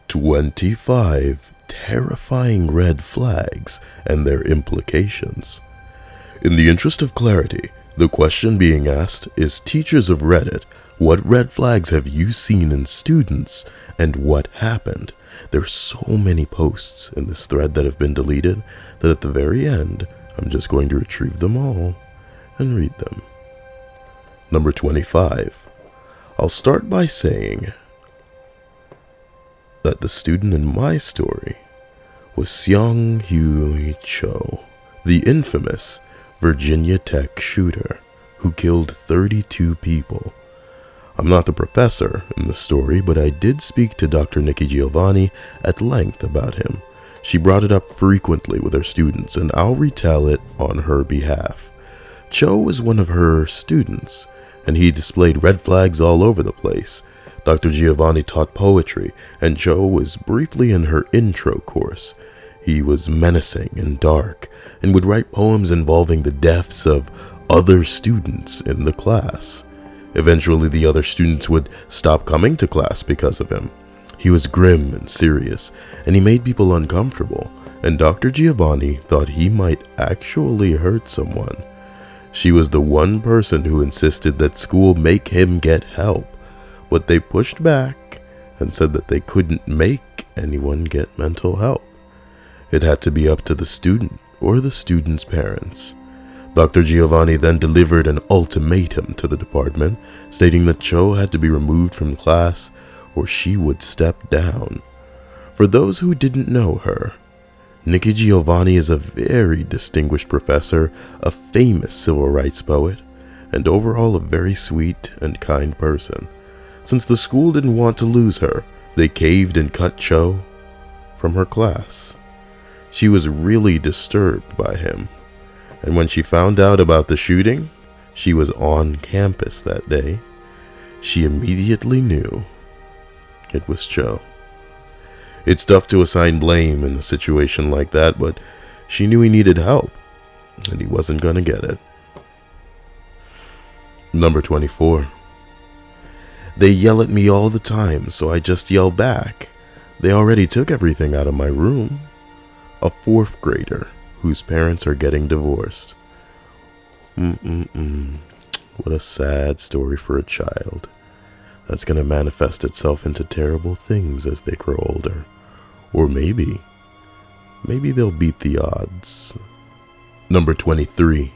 25 terrifying red flags and their implications. In the interest of clarity, the question being asked is, teachers of Reddit, what red flags have you seen in students and what happened? There's so many posts in this thread that have been deleted that at the very end, I'm just going to retrieve them all and read them. Number 25. I'll start by saying that the student in my story was Seong Hui Cho, the infamous Virginia Tech shooter who killed 32 people. I'm not the professor in the story, but I did speak to Dr. Nikki Giovanni at length about him. She brought it up frequently with her students, and I'll retell it on her behalf. Cho was one of her students, and he displayed red flags all over the place. Dr. Giovanni taught poetry, and Cho was briefly in her intro course. He was menacing and dark, and would write poems involving the deaths of other students in the class. Eventually, the other students would stop coming to class because of him. He was grim and serious, and he made people uncomfortable, and Dr. Giovanni thought he might actually hurt someone. She was the one person who insisted that school make him get help, but they pushed back and said that they couldn't make anyone get mental help. It had to be up to the student or the student's parents. Dr. Giovanni then delivered an ultimatum to the department, stating that Cho had to be removed from class or she would step down. For those who didn't know her, Nikki Giovanni is a very distinguished professor, a famous civil rights poet, and overall a very sweet and kind person. Since the school didn't want to lose her, they caved and cut Cho from her class. She was really disturbed by him, and when she found out about the shooting, she was on campus that day. She immediately knew it was Cho. It's tough to assign blame in a situation like that, but she knew he needed help, and he wasn't gonna get it. Number 24. They yell at me all the time, so I just yell back. They already took everything out of my room. A 4th grader whose parents are getting divorced. What a sad story for a child. That's gonna manifest itself into terrible things as they grow older. Or maybe they'll beat the odds. Number 23.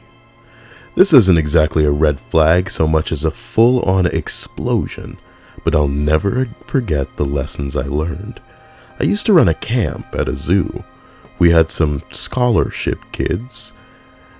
This isn't exactly a red flag so much as a full-on explosion, but I'll never forget the lessons I learned. I used to run a camp at a zoo. We had some scholarship kids,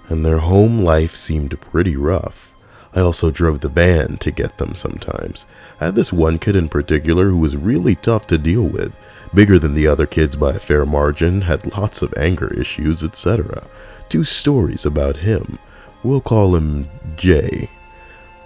and their home life seemed pretty rough. I also drove the van to get them sometimes. I had this one kid in particular who was really tough to deal with, bigger than the other kids by a fair margin, had lots of anger issues, etc. 2 stories about him. We'll call him Jay.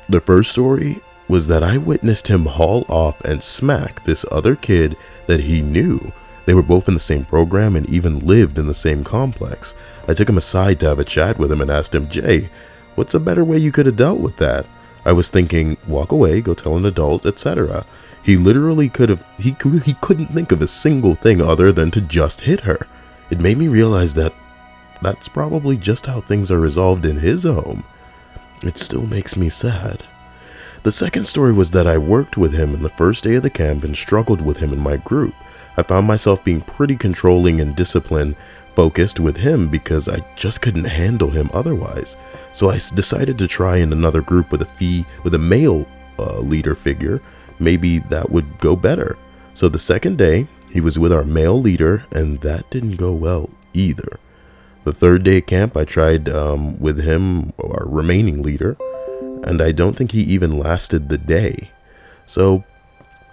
The first story was that I witnessed him haul off and smack this other kid that he knew. They were both in the same program and even lived in the same complex. I took him aside to have a chat with him and asked him, Jay, what's a better way you could have dealt with that? I was thinking, walk away, go tell an adult, etc. He literally he couldn't think of a single thing other than to just hit her. It made me realize that that's probably just how things are resolved in his home. It still makes me sad. The second story was that I worked with him in the first day of the camp and struggled with him in my group. I found myself being pretty controlling and discipline focused with him because I just couldn't handle him otherwise. So I decided to try in another group with a male leader figure. Maybe that would go better. So the second day, he was with our male leader, and that didn't go well either. The third day at camp, I tried with him, our remaining leader, and I don't think he even lasted the day. So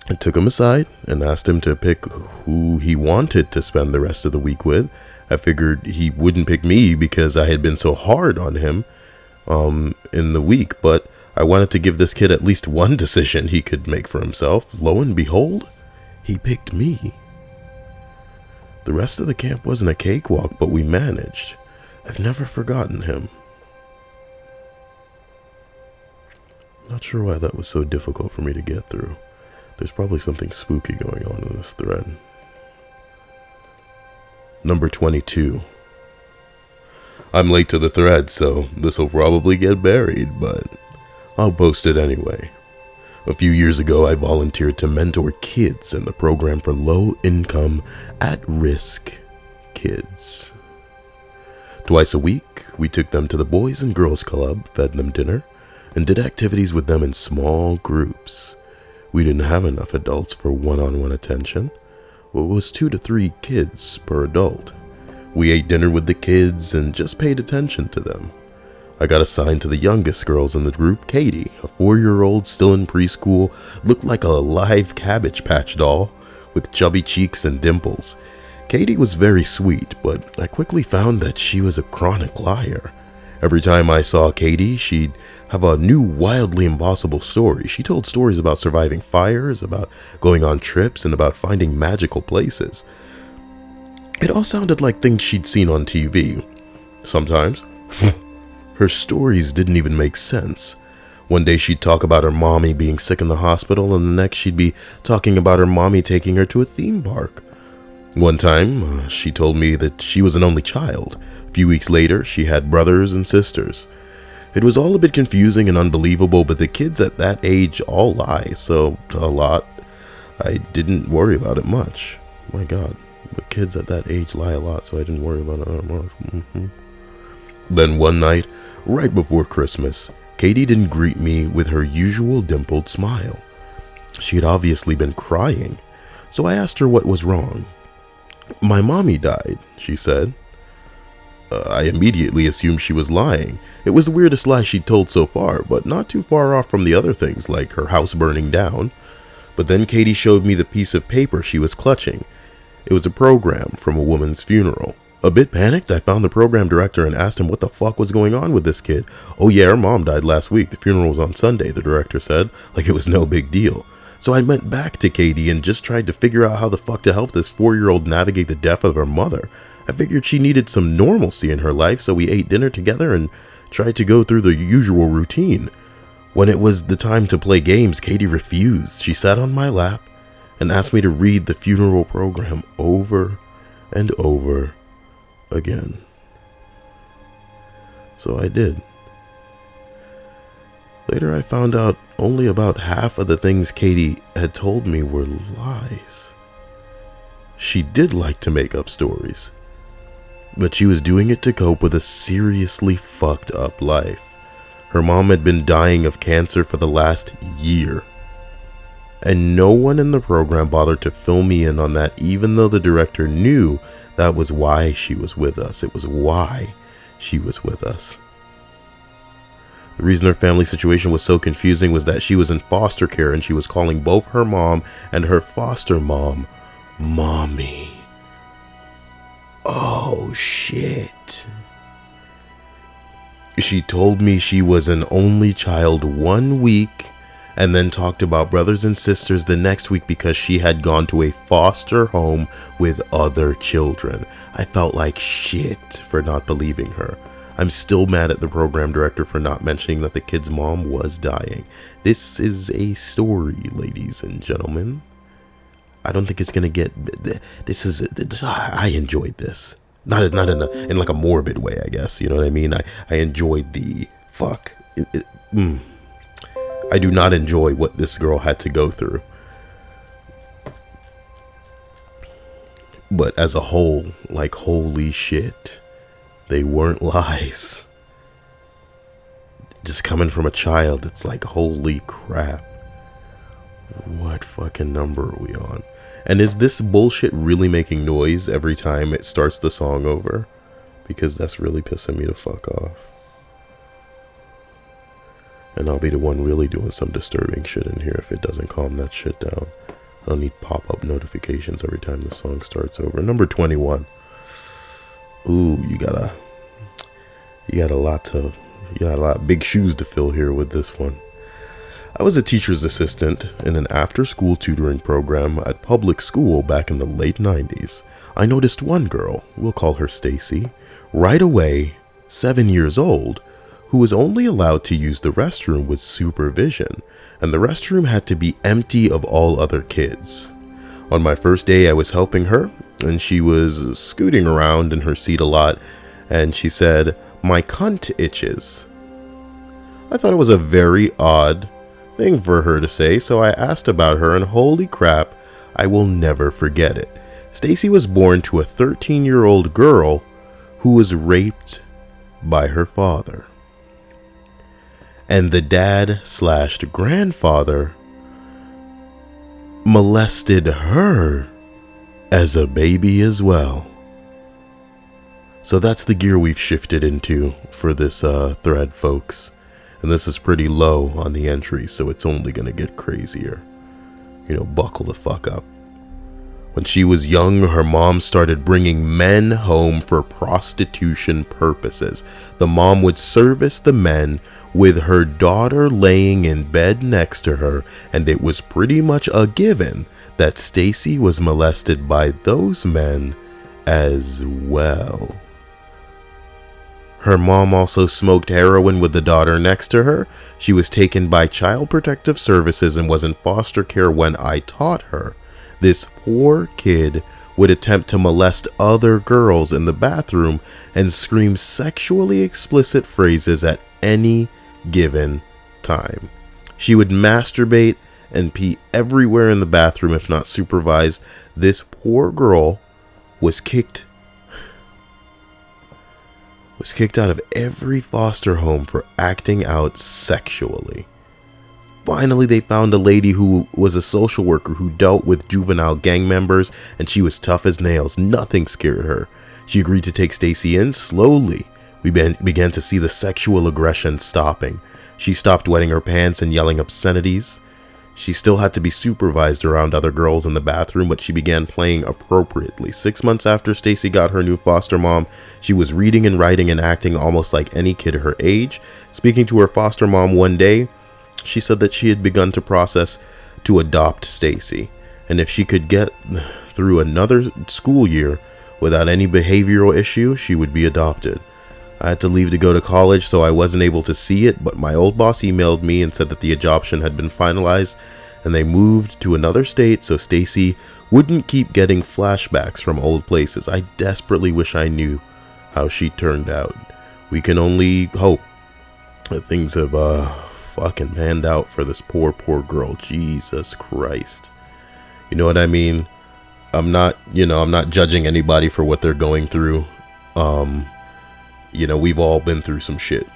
I took him aside and asked him to pick who he wanted to spend the rest of the week with. I figured he wouldn't pick me because I had been so hard on him in the week, but I wanted to give this kid at least one decision he could make for himself. Lo and behold, he picked me. The rest of the camp wasn't a cakewalk, but we managed. I've never forgotten him. Not sure why that was so difficult for me to get through. There's probably something spooky going on in this thread. Number 22. I'm late to the thread, so this'll probably get buried, but I'll post it anyway. A few years ago, I volunteered to mentor kids in the program for low-income, at-risk kids. Twice a week, we took them to the Boys and Girls Club, fed them dinner, and did activities with them in small groups. We didn't have enough adults for one-on-one attention. It was 2 to 3 kids per adult. We ate dinner with the kids and just paid attention to them. I got assigned to the youngest girls in the group, Katie, a 4-year-old still in preschool, looked like a live Cabbage Patch doll with chubby cheeks and dimples. Katie was very sweet, but I quickly found that she was a chronic liar. Every time I saw Katie, she'd have a new wildly impossible story. She told stories about surviving fires, about going on trips, and about finding magical places. It all sounded like things she'd seen on TV. Sometimes, her stories didn't even make sense. One day she'd talk about her mommy being sick in the hospital, and the next she'd be talking about her mommy taking her to a theme park. One time, she told me that she was an only child. A few weeks later, she had brothers and sisters. It was all a bit confusing and unbelievable, but the kids at that age all lie, so a lot. I didn't worry about it much. My God, but kids at that age lie a lot, so I didn't worry about it much. Then one night, right before Christmas, Katie didn't greet me with her usual dimpled smile. She had obviously been crying, so I asked her what was wrong. "My mommy died," she said. I immediately assumed she was lying. It was the weirdest lie she'd told so far, but not too far off from the other things, like her house burning down. But then Katie showed me the piece of paper she was clutching. It was a program from a woman's funeral. A bit panicked, I found the program director and asked him what the fuck was going on with this kid. "Oh yeah, her mom died last week. The funeral was on Sunday," the director said, like it was no big deal. So I went back to Katie and just tried to figure out how the fuck to help this 4-year-old navigate the death of her mother. I figured she needed some normalcy in her life, so we ate dinner together and tried to go through the usual routine. When it was the time to play games, Katie refused. She sat on my lap and asked me to read the funeral program over and over again. So I did. Later I found out only about half of the things Katie had told me were lies. She did like to make up stories, but she was doing it to cope with a seriously fucked up life. Her mom had been dying of cancer for the last year, and no one in the program bothered to fill me in on that, even though the director knew that was why she was with us. It was why she was with us. The reason her family situation was so confusing was that she was in foster care and she was calling both her mom and her foster mom Mommy. Oh shit. She told me she was an only child 1 week and then talked about brothers and sisters the next week because she had gone to a foster home with other children. I felt like shit for not believing her. I'm still mad at the program director for not mentioning that the kid's mom was dying. This is a story, ladies and gentlemen. I don't think it's gonna get. I enjoyed this. Not in like a morbid way, I guess. You know what I mean? I enjoyed the fuck. I do not enjoy what this girl had to go through. But as a whole, like, holy shit. They weren't lies. Just coming from a child, it's like, holy crap. What fucking number are we on? And is this bullshit really making noise every time it starts the song over? Because that's really pissing me the fuck off. And I'll be the one really doing some disturbing shit in here if it doesn't calm that shit down. I don't need pop-up notifications every time the song starts over. Number 21. Ooh, you got a lot of big shoes to fill here with this one. I was a teacher's assistant in an after-school tutoring program at public school back in the late 90s. I noticed one girl, we'll call her Stacy, right away, 7 years old, who was only allowed to use the restroom with supervision, and the restroom had to be empty of all other kids. On my first day I was helping her, and she was scooting around in her seat a lot, and she said, "My cunt itches." I thought it was a very odd thing for her to say, so I asked about her, and holy crap, I will never forget it. Stacy was born to a 13-year-old girl who was raped by her father. And the dad/grandfather molested her as a baby as well. So that's the gear we've shifted into for this thread, folks. And this is pretty low on the entry, so it's only going to get crazier. Buckle the fuck up. When she was young, her mom started bringing men home for prostitution purposes. The mom would service the men with her daughter laying in bed next to her, and it was pretty much a given that Stacy was molested by those men as well. Her mom also smoked heroin with the daughter next to her. She was taken by Child Protective Services and was in foster care when I taught her. This poor kid would attempt to molest other girls in the bathroom and scream sexually explicit phrases at any given time. She would masturbate and pee everywhere in the bathroom if not supervised. This poor girl was kicked out of every foster home for acting out sexually. Finally, they found a lady who was a social worker who dealt with juvenile gang members, and she was tough as nails. Nothing scared her. She agreed to take Stacy in. Slowly, we began to see the sexual aggression stopping. She stopped wetting her pants and yelling obscenities. She still had to be supervised around other girls in the bathroom, but she began playing appropriately. 6 months after Stacy got her new foster mom, she was reading and writing and acting almost like any kid her age. Speaking to her foster mom one day, she said that she had begun to process to adopt Stacy, and if she could get through another school year without any behavioral issue, she would be adopted. I had to leave to go to college, so I wasn't able to see it, but my old boss emailed me and said that the adoption had been finalized and they moved to another state so Stacy wouldn't keep getting flashbacks from old places. I desperately wish I knew how she turned out. We can only hope that things have fucking panned out for this poor girl. Jesus Christ. You know what I mean? I'm not judging anybody for what they're going through. We've all been through some shit.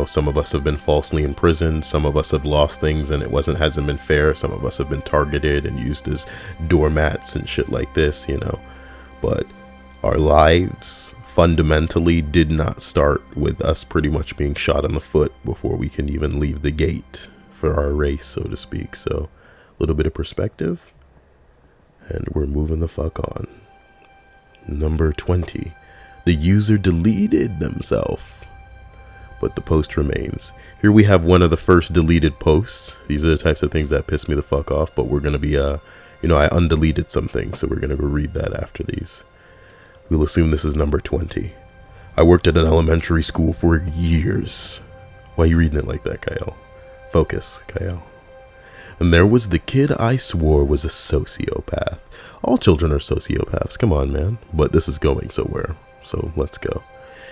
Some of us have been falsely imprisoned. Some of us have lost things and it hasn't been fair. Some of us have been targeted and used as doormats and shit like this, But our lives fundamentally did not start with us pretty much being shot in the foot before we can even leave the gate for our race, so to speak. So a little bit of perspective and we're moving the fuck on. Number 20. The user deleted themselves, but the post remains. Here we have one of the first deleted posts. These are the types of things that piss me the fuck off, but we're going to be, I undeleted something, so we're going to go read that after these. We'll assume this is number 20. I worked at an elementary school for years. Why are you reading it like that, Kyle? Focus, Kyle. And there was the kid I swore was a sociopath. All children are sociopaths, come on, man. But this is going somewhere, so let's go.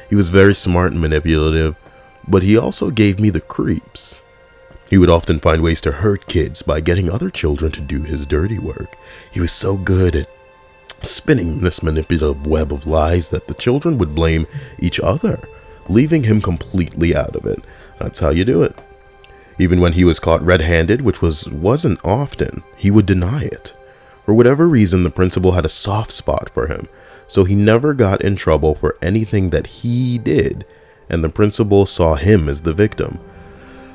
He was very smart and manipulative, but he also gave me the creeps. He would often find ways to hurt kids by getting other children to do his dirty work. He was so good at spinning this manipulative web of lies that the children would blame each other, leaving him completely out of it. That's how you do it. Even when he was caught red-handed, which wasn't often, he would deny it. For whatever reason, the principal had a soft spot for him, so he never got in trouble for anything that he did, and the principal saw him as the victim.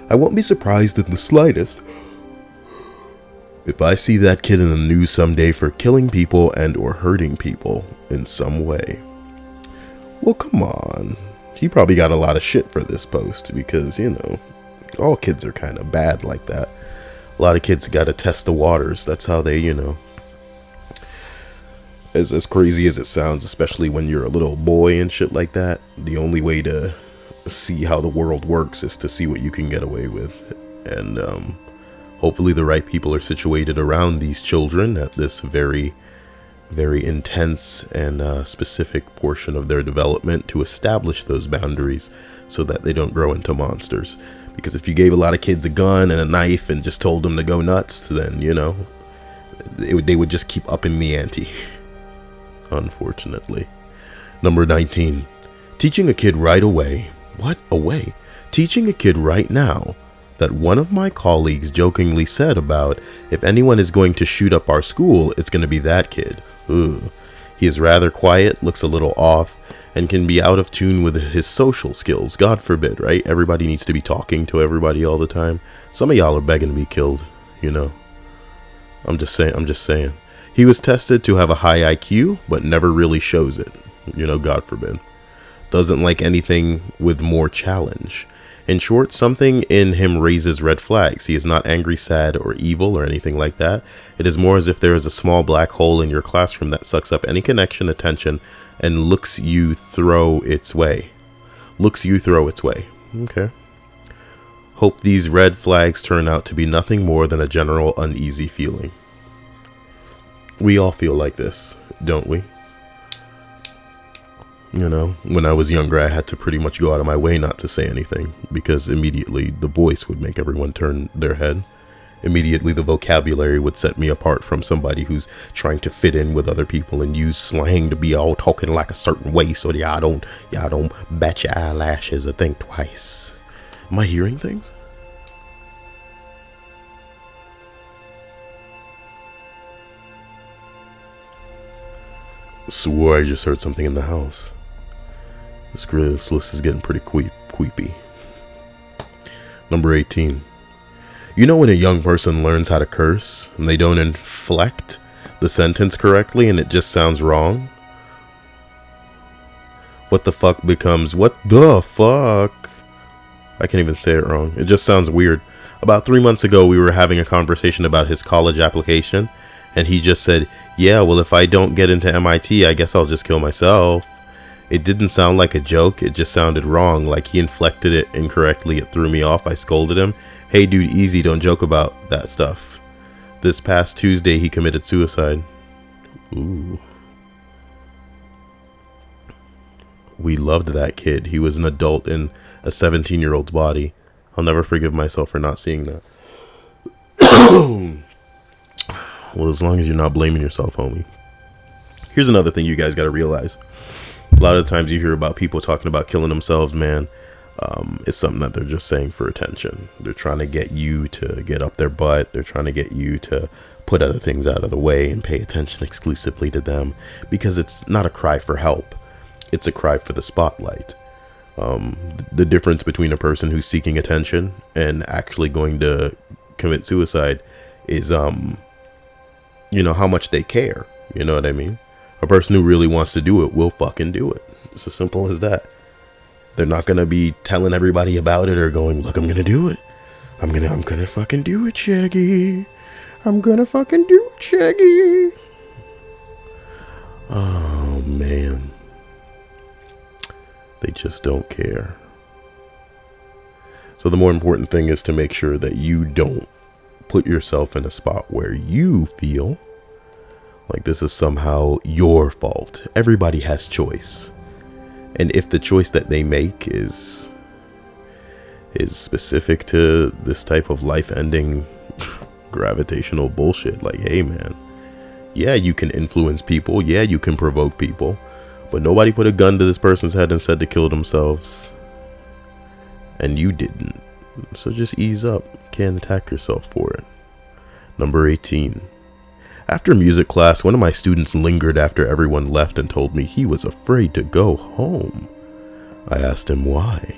I won't be surprised in the slightest if I see that kid in the news someday for killing people and or hurting people in some way. Well, come on. He probably got a lot of shit for this post because, all kids are kind of bad like that. A lot of kids got to test the waters. That's how they, as crazy as it sounds, especially when you're a little boy and shit like that, the only way to see how the world works is to see what you can get away with. And hopefully the right people are situated around these children at this very, very intense and specific portion of their development to establish those boundaries so that they don't grow into monsters. Because if you gave a lot of kids a gun and a knife and just told them to go nuts, then, you know, they would just keep upping the ante. Unfortunately. Number 19. Teaching a kid right away. What? Away? Teaching a kid right now that one of my colleagues jokingly said about, if anyone is going to shoot up our school, it's going to be that kid. Ugh. He is rather quiet, looks a little off, and can be out of tune with his social skills. God forbid, right? Everybody needs to be talking to everybody all the time. Some of y'all are begging to be killed, you know. I'm just saying. He was tested to have a high IQ, but never really shows it. You know, God forbid. Doesn't like anything with more challenge. In short, something in him raises red flags. He is not angry, sad, or evil or anything like that. It is more as if there is a small black hole in your classroom that sucks up any connection, attention, and looks you throw its way. Okay. Hope these red flags turn out to be nothing more than a general uneasy feeling. We all feel like this, don't we? You know, when I was younger, I had to pretty much go out of my way not to say anything because immediately the voice would make everyone turn their head. Immediately the vocabulary would set me apart from somebody who's trying to fit in with other people and use slang to be all talking like a certain way so y'all don't bat your eyelashes or think twice. Am I hearing things? Swore I just heard something in the house. This list is getting pretty creepy. Number 18. You know when a young person learns how to curse and they don't inflect the sentence correctly and it just sounds wrong? What the fuck becomes what the fuck? I can't even say it wrong. It just sounds weird. About 3 months ago, we were having a conversation about his college application, and he just said, yeah, well, if I don't get into MIT, I guess I'll just kill myself. It didn't sound like a joke. It just sounded wrong. Like he inflected it incorrectly. It threw me off. I scolded him. Hey, dude, easy. Don't joke about that stuff. This past Tuesday, he committed suicide. Ooh. We loved that kid. He was an adult in a 17-year-old's body. I'll never forgive myself for not seeing that. Well, as long as you're not blaming yourself, homie. Here's another thing you guys got to realize. A lot of times you hear about people talking about killing themselves, man. It's something that they're just saying for attention. They're trying to get you to get up their butt. They're trying to get you to put other things out of the way and pay attention exclusively to them, because it's not a cry for help. It's a cry for the spotlight. The difference between a person who's seeking attention and actually going to commit suicide is, you know, how much they care. You know what I mean? A person who really wants to do it will fucking do it. It's as simple as that. They're not going to be telling everybody about it or going, look, I'm going to do it. I'm going to fucking do it, Shaggy. I'm going to fucking do it, Shaggy. Oh, man. They just don't care. So the more important thing is to make sure that you don't put yourself in a spot where you feel like this is somehow your fault. Everybody has choice. And if the choice that they make is specific to this type of life-ending gravitational bullshit, like, hey man, yeah, you can influence people, yeah, you can provoke people, but nobody put a gun to this person's head and said to kill themselves. And you didn't. So just ease up. Can't attack yourself for it. Number 18. After music class, one of my students lingered after everyone left and told me he was afraid to go home. I asked him why,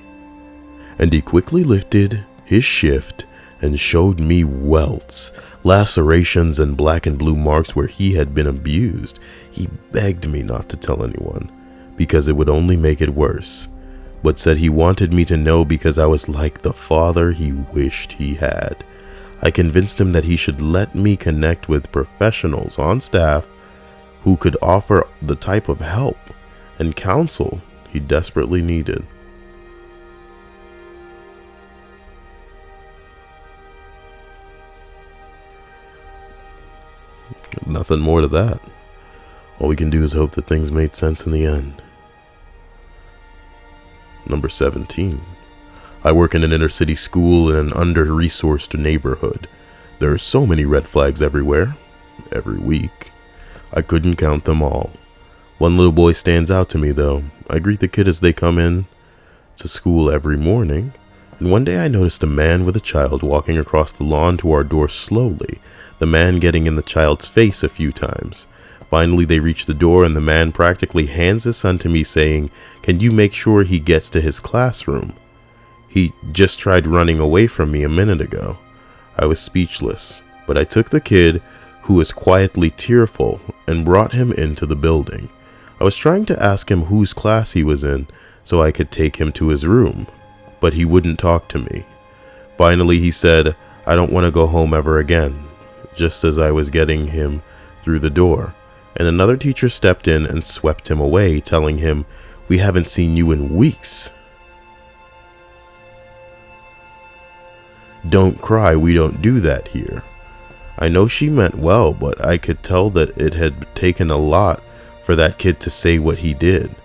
and he quickly lifted his shift and showed me welts, lacerations, and black and blue marks where he had been abused. He begged me not to tell anyone because it would only make it worse, but said he wanted me to know because I was like the father he wished he had. I convinced him that he should let me connect with professionals on staff who could offer the type of help and counsel he desperately needed. Nothing more to that. All we can do is hope that things made sense in the end. Number 17. I work in an inner city school in an under-resourced neighborhood. There are so many red flags everywhere, every week. I couldn't count them all. One little boy stands out to me though. I greet the kid as they come in to school every morning, and one day I noticed a man with a child walking across the lawn to our door slowly, the man getting in the child's face a few times. Finally, they reach the door and the man practically hands his son to me saying, "Can you make sure he gets to his classroom? He just tried running away from me a minute ago." I was speechless, but I took the kid, who was quietly tearful, and brought him into the building. I was trying to ask him whose class he was in so I could take him to his room, but he wouldn't talk to me. Finally, he said, "I don't want to go home ever again," just as I was getting him through the door. And another teacher stepped in and swept him away, telling him, "We haven't seen you in weeks. Don't cry, we don't do that here." I know she meant well, but I could tell that it had taken a lot for that kid to say what he did.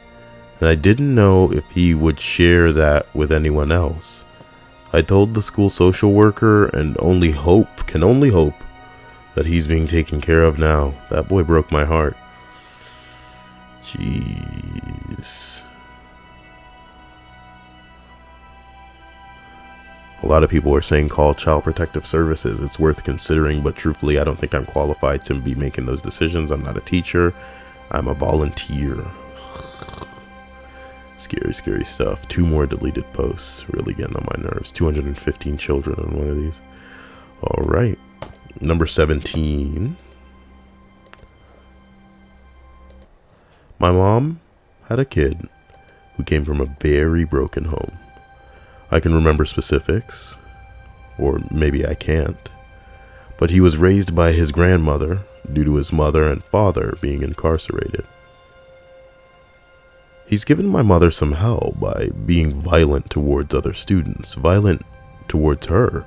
And I didn't know if he would share that with anyone else. I told the school social worker and can only hope that he's being taken care of now. That boy broke my heart. Jeez. A lot of people are saying call Child Protective Services. It's worth considering, but truthfully, I don't think I'm qualified to be making those decisions. I'm not a teacher. I'm a volunteer. Scary, scary stuff. 2 more deleted posts. Really getting on my nerves. 215 children on one of these. All right. Number 17. My mom had a kid who came from a very broken home. I can remember specifics, or maybe I can't, but he was raised by his grandmother due to his mother and father being incarcerated. He's given my mother some hell by being violent towards other students, violent towards her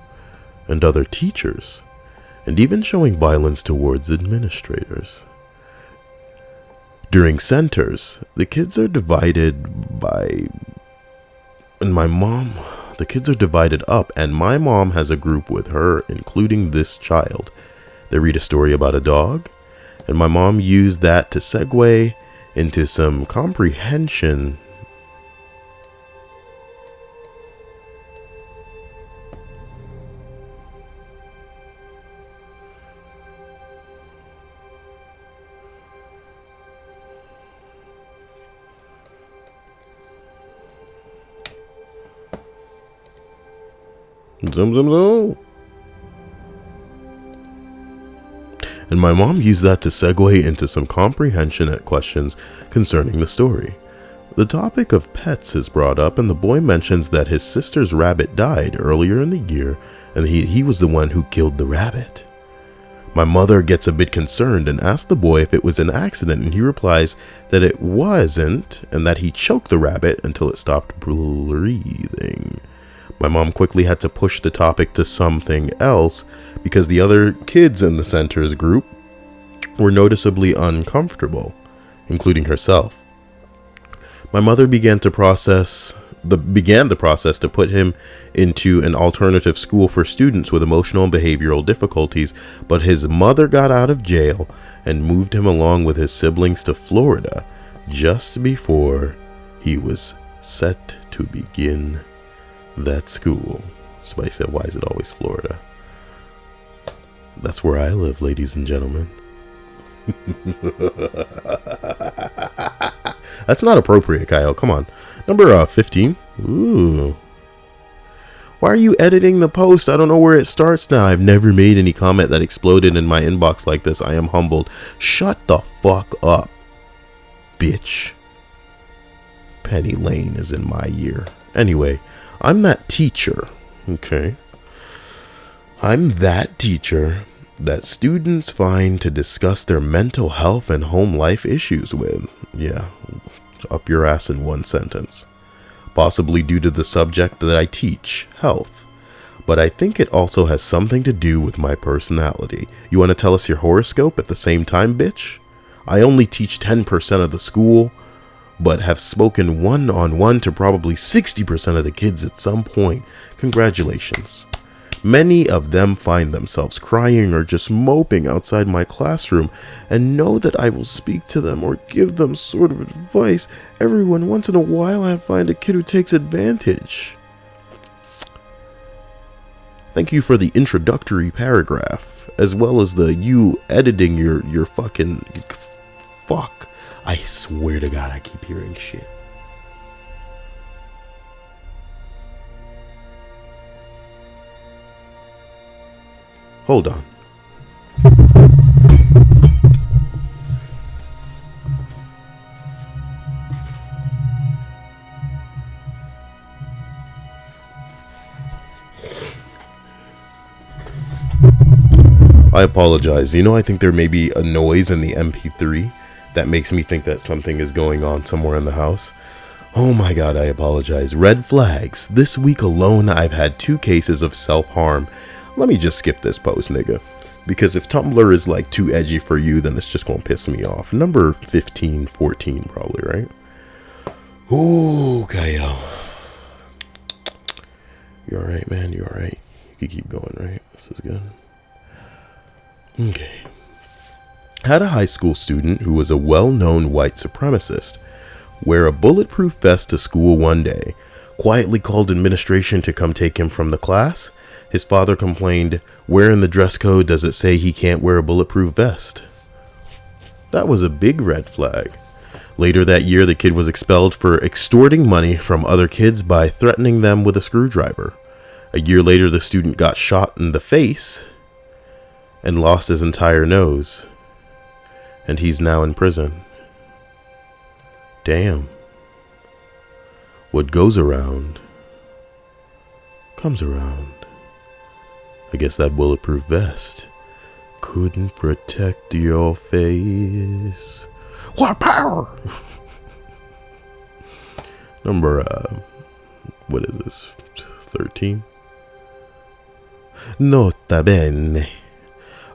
and other teachers, and even showing violence towards administrators. During centers, the kids are divided up, and my mom has a group with her, including this child. They read a story about a dog, and my mom used that to segue into some comprehension. Zoom, zoom, zoom. And my mom used that to segue into some comprehension at questions concerning the story. The topic of pets is brought up, and the boy mentions that his sister's rabbit died earlier in the year, and he was the one who killed the rabbit. My mother gets a bit concerned and asks the boy if it was an accident, and he replies that it wasn't, and that he choked the rabbit until it stopped breathing. My mom quickly had to push the topic to something else because the other kids in the center's group were noticeably uncomfortable, including herself. My mother began the process to put him into an alternative school for students with emotional and behavioral difficulties, but his mother got out of jail and moved him along with his siblings to Florida just before he was set to begin that school. Somebody said, "Why is it always Florida?" That's where I live, ladies and gentlemen. That's not appropriate, Kyle. Come on. Number 15. Ooh. Why are you editing the post? I don't know where it starts now. I've never made any comment that exploded in my inbox like this. I am humbled. Shut the fuck up, bitch. Penny Lane is in my ear. Anyway, I'm that teacher, okay? I'm that teacher that students find to discuss their mental health and home life issues with. Yeah, up your ass in one sentence. Possibly due to the subject that I teach, health. But I think it also has something to do with my personality. You want to tell us your horoscope at the same time, bitch? I only teach 10% of the school, but have spoken one-on-one to probably 60% of the kids at some point. Congratulations. Many of them find themselves crying or just moping outside my classroom and know that I will speak to them or give them sort of advice. Once in a while I find a kid who takes advantage. Thank you for the introductory paragraph, as well as you editing your fucking fuck. I swear to God, I keep hearing shit. Hold on. I apologize. I think there may be a noise in the MP3 that makes me think that something is going on somewhere in the house. Oh my God, I apologize. Red flags. This week alone, I've had 2 cases of self-harm. Let me just skip this post, nigga. Because if Tumblr is like too edgy for you, then it's just gonna piss me off. Number 15, 14 probably, right? Ooh, Kyle. You alright, man? You alright? You can keep going, right? This is good. Okay. Had a high school student who was a well-known white supremacist wear a bulletproof vest to school one day, quietly called administration to come take him from the class. His father complained, "Where in the dress code does it say he can't wear a bulletproof vest?" That was a big red flag. Later that year, the kid was expelled for extorting money from other kids by threatening them with a screwdriver. A year later, the student got shot in the face and lost his entire nose. And he's now in prison. Damn. What goes around comes around. I guess that bulletproof vest couldn't protect your face. What power? Number, what is this? 13? Nota bene.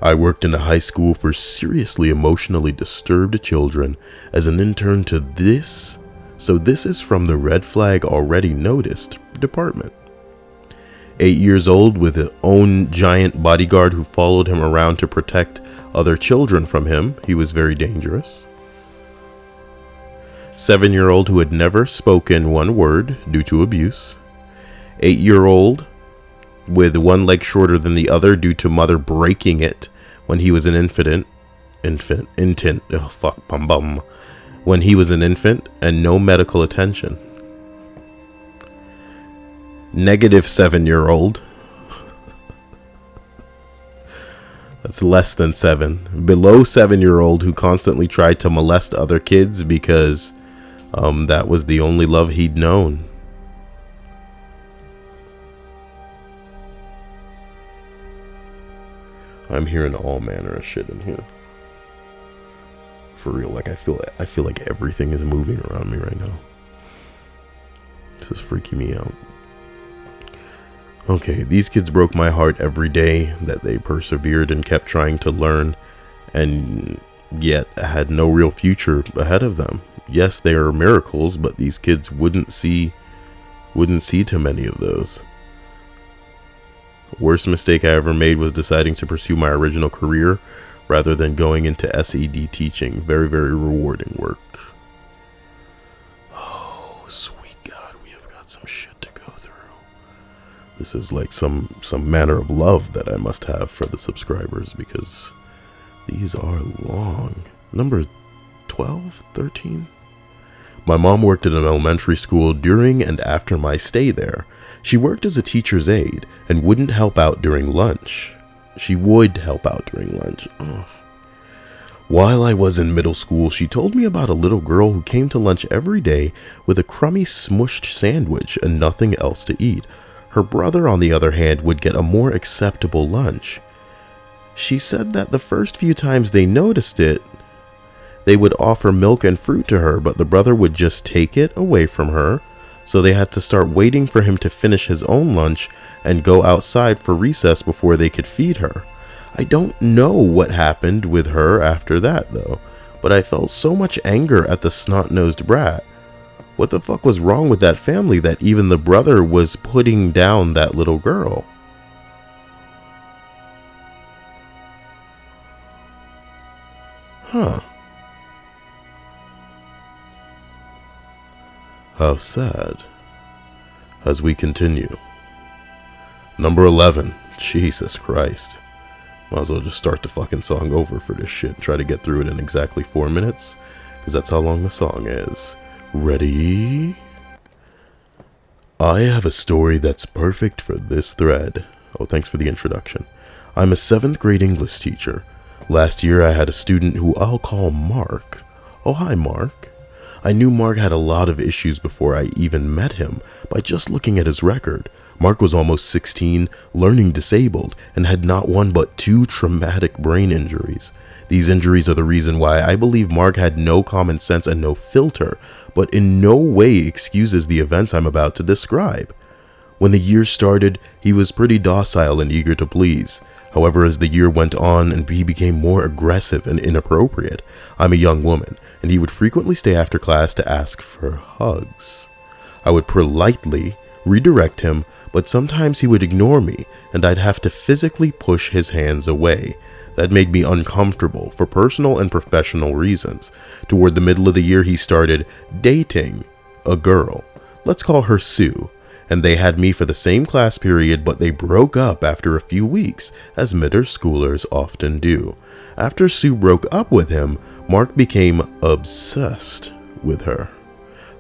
I worked in a high school for seriously emotionally disturbed children as an intern to this. So this is from the red flag already noticed department. 8 years old with his own giant bodyguard who followed him around to protect other children from him. He was very dangerous. 7-year-old who had never spoken one word due to abuse. 8-year-old with one leg shorter than the other due to mother breaking it when he was an when he was an infant, and no medical attention. Negative 7-year-old. That's less than 7. Below 7-year-old who constantly tried to molest other kids because that was the only love he'd known. I'm hearing all manner of shit in here. For real, like I feel like everything is moving around me right now. This is freaking me out. Okay, these kids broke my heart every day that they persevered and kept trying to learn, and yet had no real future ahead of them. Yes, they are miracles, but these kids wouldn't see too many of those. Worst mistake I ever made was deciding to pursue my original career rather than going into SED teaching. Very, very rewarding work. Oh, sweet God, we have got some shit to go through. This is like some manner of love that I must have for the subscribers, because these are long. Number 12, 13? My mom worked at an elementary school during and after my stay there. She worked as a teacher's aide and wouldn't help out during lunch. She would help out during lunch. Oh. While I was in middle school, she told me about a little girl who came to lunch every day with a crummy smushed sandwich and nothing else to eat. Her brother, on the other hand, would get a more acceptable lunch. She said that the first few times they noticed it, they would offer milk and fruit to her, but the brother would just take it away from her. So they had to start waiting for him to finish his own lunch and go outside for recess before they could feed her. I don't know what happened with her after that, though. but I felt so much anger at the snot-nosed brat. What the fuck was wrong with that family that even the brother was putting down that little girl? Huh. How sad. As we continue. Number 11. Jesus Christ. Might as well just start the fucking song over for this shit and try to get through it in exactly 4 minutes, because that's how long the song is. Ready? I have a story that's perfect for this thread. Oh, thanks for the introduction. I'm a 7th grade English teacher. Last year I had a student who I'll call Mark. Oh, hi Mark. I knew Mark had a lot of issues before I even met him by just looking at his record. Mark was almost 16, learning disabled, and had not one but 2 traumatic brain injuries. These injuries are the reason why I believe Mark had no common sense and no filter, but in no way excuses the events I'm about to describe. When the year started, he was pretty docile and eager to please. However, as the year went on and he became more aggressive and inappropriate, I'm a young woman, and he would frequently stay after class to ask for hugs. I would politely redirect him, but sometimes he would ignore me, and I'd have to physically push his hands away. That made me uncomfortable for personal and professional reasons. Toward the middle of the year, he started dating a girl. Let's call her Sue. And they had me for the same class period, but they broke up after a few weeks, as middle schoolers often do. After Sue broke up with him, Mark became obsessed with her,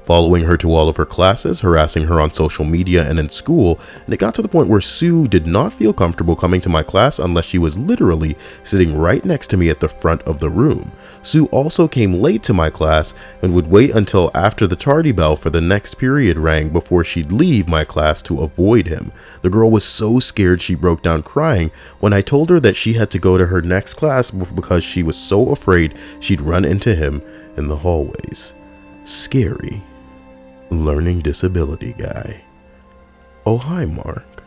following her to all of her classes, harassing her on social media and in school, and it got to the point where Sue did not feel comfortable coming to my class unless she was literally sitting right next to me at the front of the room. Sue also came late to my class and would wait until after the tardy bell for the next period rang before she'd leave my class to avoid him. The girl was so scared she broke down crying when I told her that she had to go to her next class because she was so afraid she'd run into him in the hallways. Scary. Learning disability guy. Oh, hi, Mark.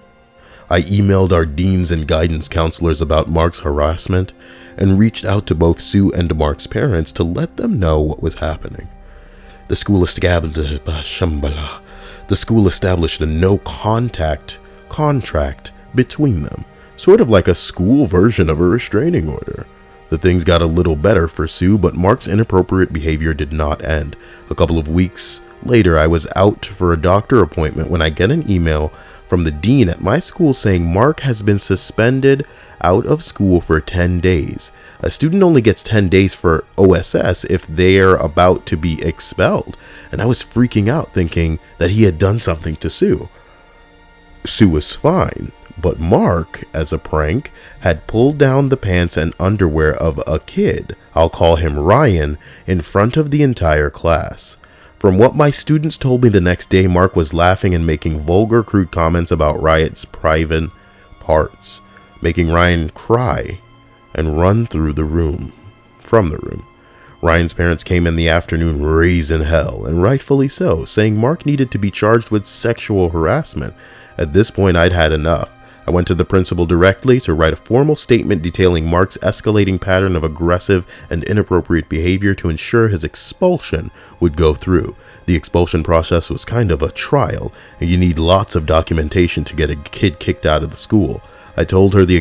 I emailed our deans and guidance counselors about Mark's harassment and reached out to both Sue and Mark's parents to let them know what was happening. The school established a no contact contract between them, sort of like a school version of a restraining order. The things got a little better for Sue, but Mark's inappropriate behavior did not end. A couple of weeks later, I was out for a doctor appointment when I get an email from the dean at my school saying Mark has been suspended out of school for 10 days. A student only gets 10 days for OSS if they're about to be expelled. And I was freaking out thinking that he had done something to Sue. Sue was fine, but Mark, as a prank, had pulled down the pants and underwear of a kid, I'll call him Ryan, in front of the entire class. From what my students told me the next day, Mark was laughing and making vulgar, crude comments about Riot's private parts, making Ryan cry and run from the room. Ryan's parents came in the afternoon raising hell, and rightfully so, saying Mark needed to be charged with sexual harassment. At this point, I'd had enough. I went to the principal directly to write a formal statement detailing Mark's escalating pattern of aggressive and inappropriate behavior to ensure his expulsion would go through. The expulsion process was kind of a trial, and you need lots of documentation to get a kid kicked out of the school. I told her and the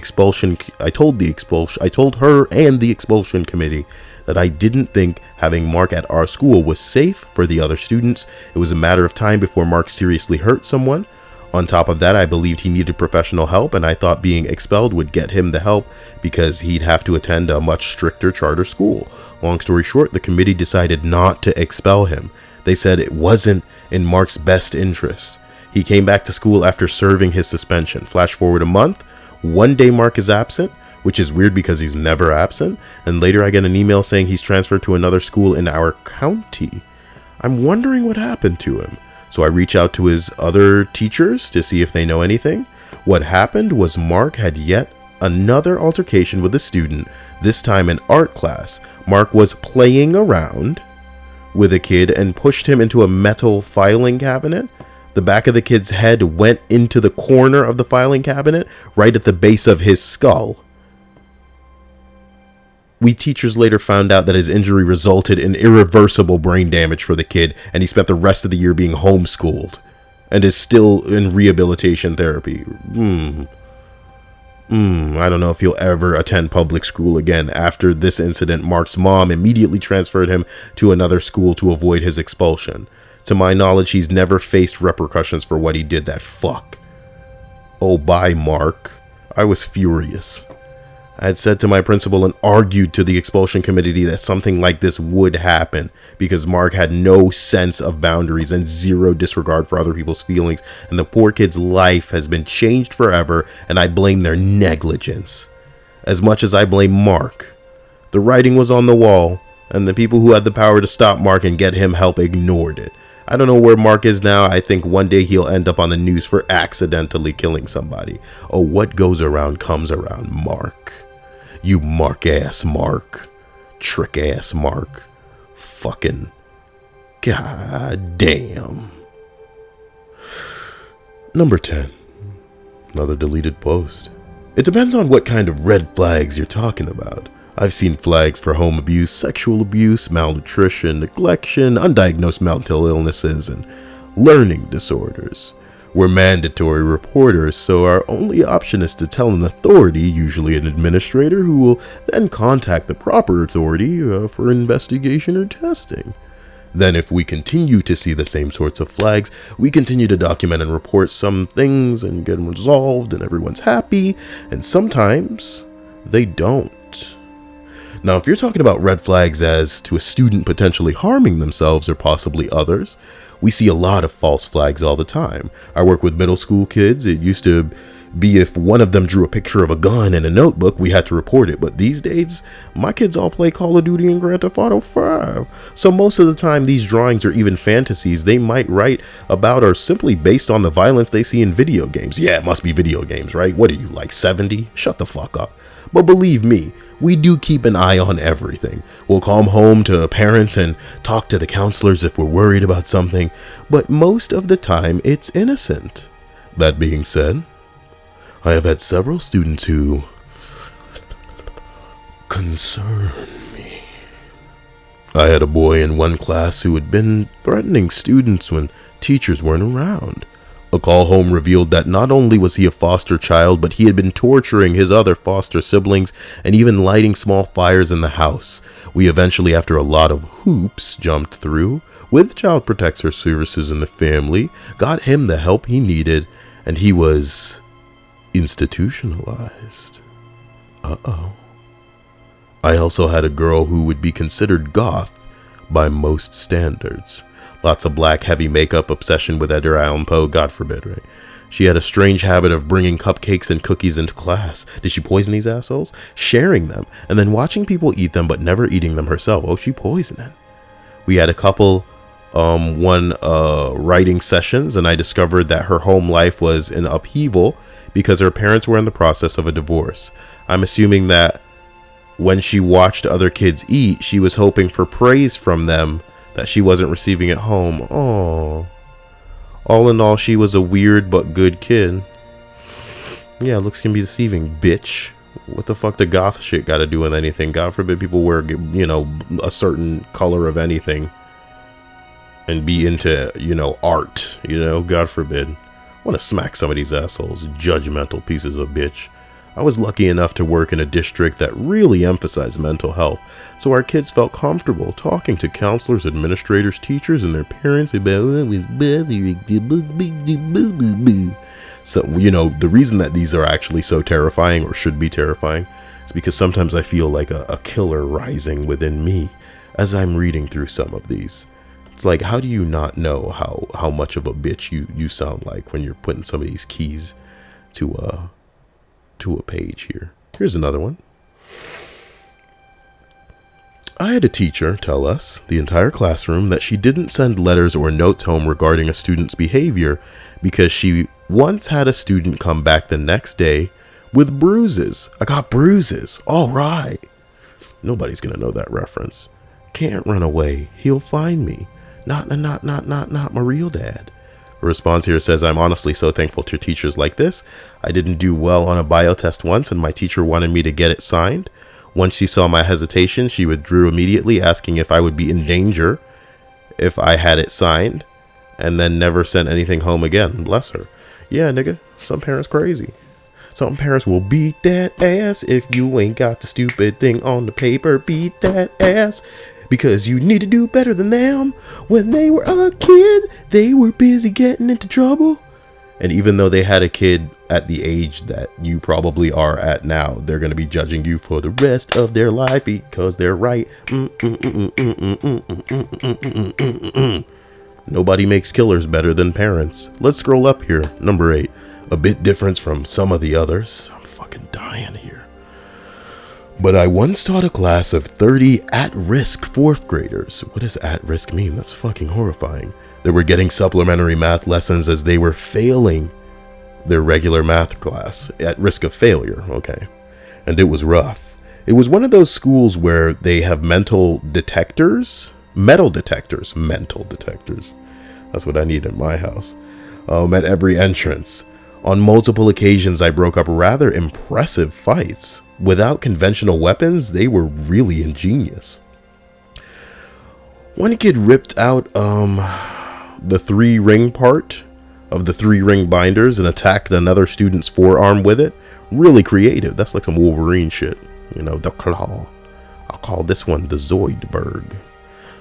expulsion committee that I didn't think having Mark at our school was safe for the other students. It was a matter of time before Mark seriously hurt someone. On top of that, I believed he needed professional help, and I thought being expelled would get him the help because he'd have to attend a much stricter charter school. Long story short, the committee decided not to expel him. They said it wasn't in Mark's best interest. He came back to school after serving his suspension. Flash forward a month, one day Mark is absent, which is weird because he's never absent, and later I get an email saying he's transferred to another school in our county. I'm wondering what happened to him. So I reach out to his other teachers to see if they know anything. What happened was Mark had yet another altercation with a student, this time in art class. Mark was playing around with a kid and pushed him into a metal filing cabinet. The back of the kid's head went into the corner of the filing cabinet, right at the base of his skull. We teachers later found out that his injury resulted in irreversible brain damage for the kid, and he spent the rest of the year being homeschooled and is still in rehabilitation therapy. I don't know if he'll ever attend public school again. After this incident, Mark's mom immediately transferred him to another school to avoid his expulsion. To my knowledge, he's never faced repercussions for what he did. That fuck. Oh, bye, Mark. I was furious. I had said to my principal and argued to the expulsion committee that something like this would happen because Mark had no sense of boundaries and zero disregard for other people's feelings, and the poor kid's life has been changed forever, and I blame their negligence. As much as I blame Mark, the writing was on the wall, and the people who had the power to stop Mark and get him help ignored it. I don't know where Mark is now. I think one day he'll end up on the news for accidentally killing somebody. Oh, what goes around comes around, Mark. You Mark-ass Mark. Trick-ass Mark. Fucking goddamn. Number 10. Another deleted post. It depends on what kind of red flags you're talking about. I've seen flags for home abuse, sexual abuse, malnutrition, neglection, undiagnosed mental illnesses, and learning disorders. We're mandatory reporters, so our only option is to tell an authority, usually an administrator, who will then contact the proper authority for investigation or testing. Then if we continue to see the same sorts of flags, we continue to document and report some things and get them resolved and everyone's happy, and sometimes they don't. Now, if you're talking about red flags as to a student potentially harming themselves or possibly others, we see a lot of false flags all the time. I work with middle school kids. It used to be if one of them drew a picture of a gun in a notebook, we had to report it. But these days, my kids all play Call of Duty and Grand Theft Auto 5. So most of the time, these drawings or even fantasies they might write about are simply based on the violence they see in video games. Yeah, it must be video games, right? What are you, like 70? Shut the fuck up. But believe me, we do keep an eye on everything. We'll come home to parents and talk to the counselors if we're worried about something, but most of the time it's innocent. That being said, I have had several students who concern me. I had a boy in one class who had been threatening students when teachers weren't around. A call home revealed that not only was he a foster child, but he had been torturing his other foster siblings and even lighting small fires in the house. We eventually, after a lot of hoops jumped through, with Child Protector Services in the family, got him the help he needed, and he was institutionalized. Uh-oh. I also had a girl who would be considered goth by most standards. Lots of black, heavy makeup, obsession with Edgar Allan Poe, God forbid, right? She had a strange habit of bringing cupcakes and cookies into class. Did she poison these assholes? Sharing them, and then watching people eat them, but never eating them herself. Oh, she poisoned it. We had a couple, writing sessions, and I discovered that her home life was in upheaval because her parents were in the process of a divorce. I'm assuming that when she watched other kids eat, she was hoping for praise from them that she wasn't receiving at home. Aww. All in all, she was a weird but good kid. Yeah, looks can be deceiving, bitch. What the fuck the goth shit gotta do with anything? God forbid people wear, a certain color of anything and be into, art, God forbid. I want to smack some of these assholes, judgmental pieces of bitch. I was lucky enough to work in a district that really emphasized mental health, so our kids felt comfortable talking to counselors, administrators, teachers, and their parents about what was bothering them. So, the reason that these are actually so terrifying, or should be terrifying, is because sometimes I feel like a killer rising within me as I'm reading through some of these. It's like, how do you not know how much of a bitch you sound like when you're putting some of these keys to a page here? Here's another one. I had a teacher tell us, the entire classroom, that she didn't send letters or notes home regarding a student's behavior because she once had a student come back the next day with bruises. I got bruises. All right. Nobody's going to know that reference. Can't run away. He'll find me. Not my real dad. A response here says, I'm honestly so thankful to teachers like this. I didn't do well on a bio test once and my teacher wanted me to get it signed. Once she saw my hesitation, she withdrew immediately, asking if I would be in danger if I had it signed, and then never sent anything home again. Bless her. Yeah, nigga, some parents crazy. Some parents will beat that ass if you ain't got the stupid thing on the paper. Beat that ass because you need to do better than them. When they were a kid, they were busy getting into trouble. And even though they had a kid at the age that you probably are at now, they're going to be judging you for the rest of their life because they're right. Nobody makes killers better than parents. Let's scroll up here. Number 8. A bit different from some of the others. I'm fucking dying here. But I once taught a class of 30 at-risk 4th graders. What does at-risk mean? That's fucking horrifying. They were getting supplementary math lessons as they were failing their regular math class, at risk of failure. Okay. And it was rough. It was one of those schools where they have metal detectors. That's what I need in my house. At every entrance. On multiple occasions, I broke up rather impressive fights. Without conventional weapons, they were really ingenious. One kid ripped out the 3-ring part of the 3-ring binders and attacked another student's forearm with it. Really creative. That's like some Wolverine shit. You know, the claw. I'll call this one the Zoidberg.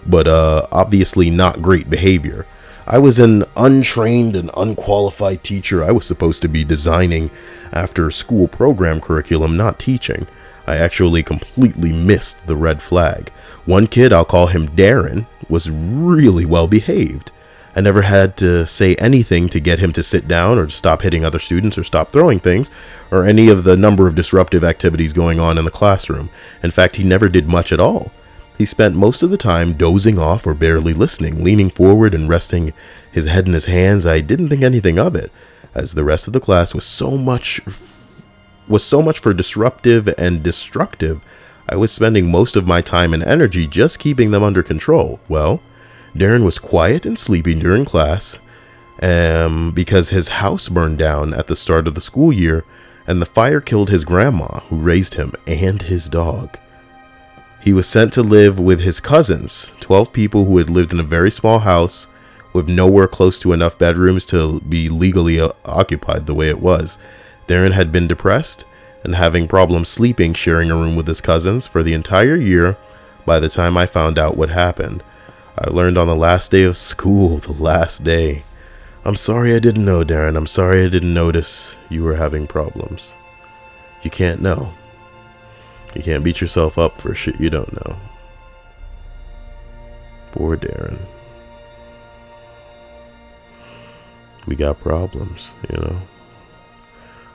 But obviously not great behavior. I was an untrained and unqualified teacher. I was supposed to be designing after school program curriculum, not teaching. I actually completely missed the red flag. One kid, I'll call him Darren, was really well behaved. I never had to say anything to get him to sit down or to stop hitting other students or stop throwing things or any of the number of disruptive activities going on in the classroom. In fact, he never did much at all. He spent most of the time dozing off or barely listening, leaning forward and resting his head in his hands. I didn't think anything of it, as the rest of the class was so much for disruptive and destructive. I was spending most of my time and energy just keeping them under control. Well, Darren was quiet and sleeping during class because his house burned down at the start of the school year, and the fire killed his grandma, who raised him, and his dog. He was sent to live with his cousins, 12 people who had lived in a very small house with nowhere close to enough bedrooms to be legally occupied the way it was. Darren had been depressed and having problems sleeping, sharing a room with his cousins for the entire year by the time I found out what happened. I learned on the last day of school, the last day. I'm sorry I didn't know, Darren. I'm sorry I didn't notice you were having problems. You can't know. You can't beat yourself up for shit you don't know. Poor Darren. We got problems, you know.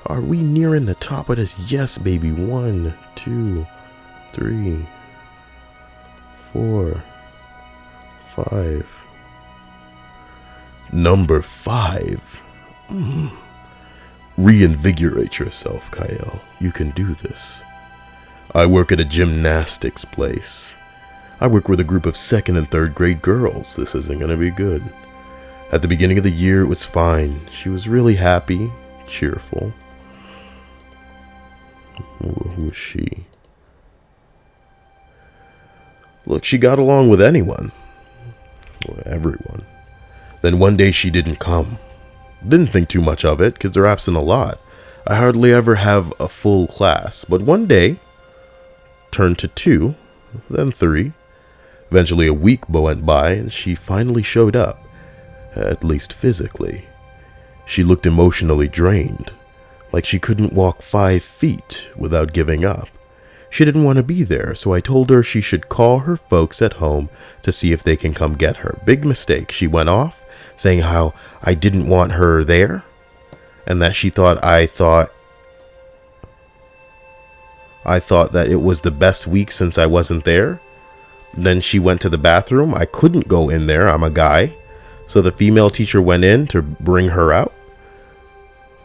Are we nearing the top of this? Yes, baby. 1, 2, 3, 4, 5. Number 5. Reinvigorate yourself, Kyle. You can do this. I work at a gymnastics place. I work with a group of 2nd and 3rd grade girls. This isn't going to be good. At the beginning of the year, it was fine. She was really happy, cheerful. Who is she? Look, she got along with anyone. Everyone. Then one day she didn't come. Didn't think too much of it, because they're absent a lot. I hardly ever have a full class. But one day, turned to 2, then 3. Eventually a week went by, and she finally showed up. At least physically. She looked emotionally drained, like she couldn't walk 5 feet without giving up. She didn't want to be there, so I told her she should call her folks at home to see if they can come get her. Big mistake. She went off, saying how I didn't want her there, and that she thought I thought that it was the best week since I wasn't there. Then she went to the bathroom. I couldn't go in there. I'm a guy. So the female teacher went in to bring her out.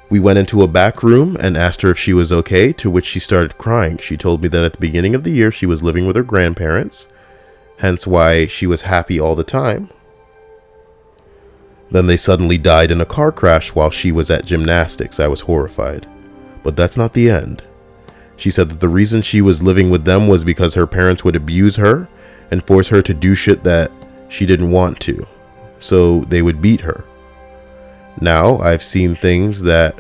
We went into a back room and asked her if she was okay, to which she started crying. She told me that at the beginning of the year she was living with her grandparents, hence why she was happy all the time. Then they suddenly died in a car crash while she was at gymnastics. I was horrified. But that's not the end. She said that the reason she was living with them was because her parents would abuse her and force her to do shit that she didn't want to. So they would beat her. Now I've seen things that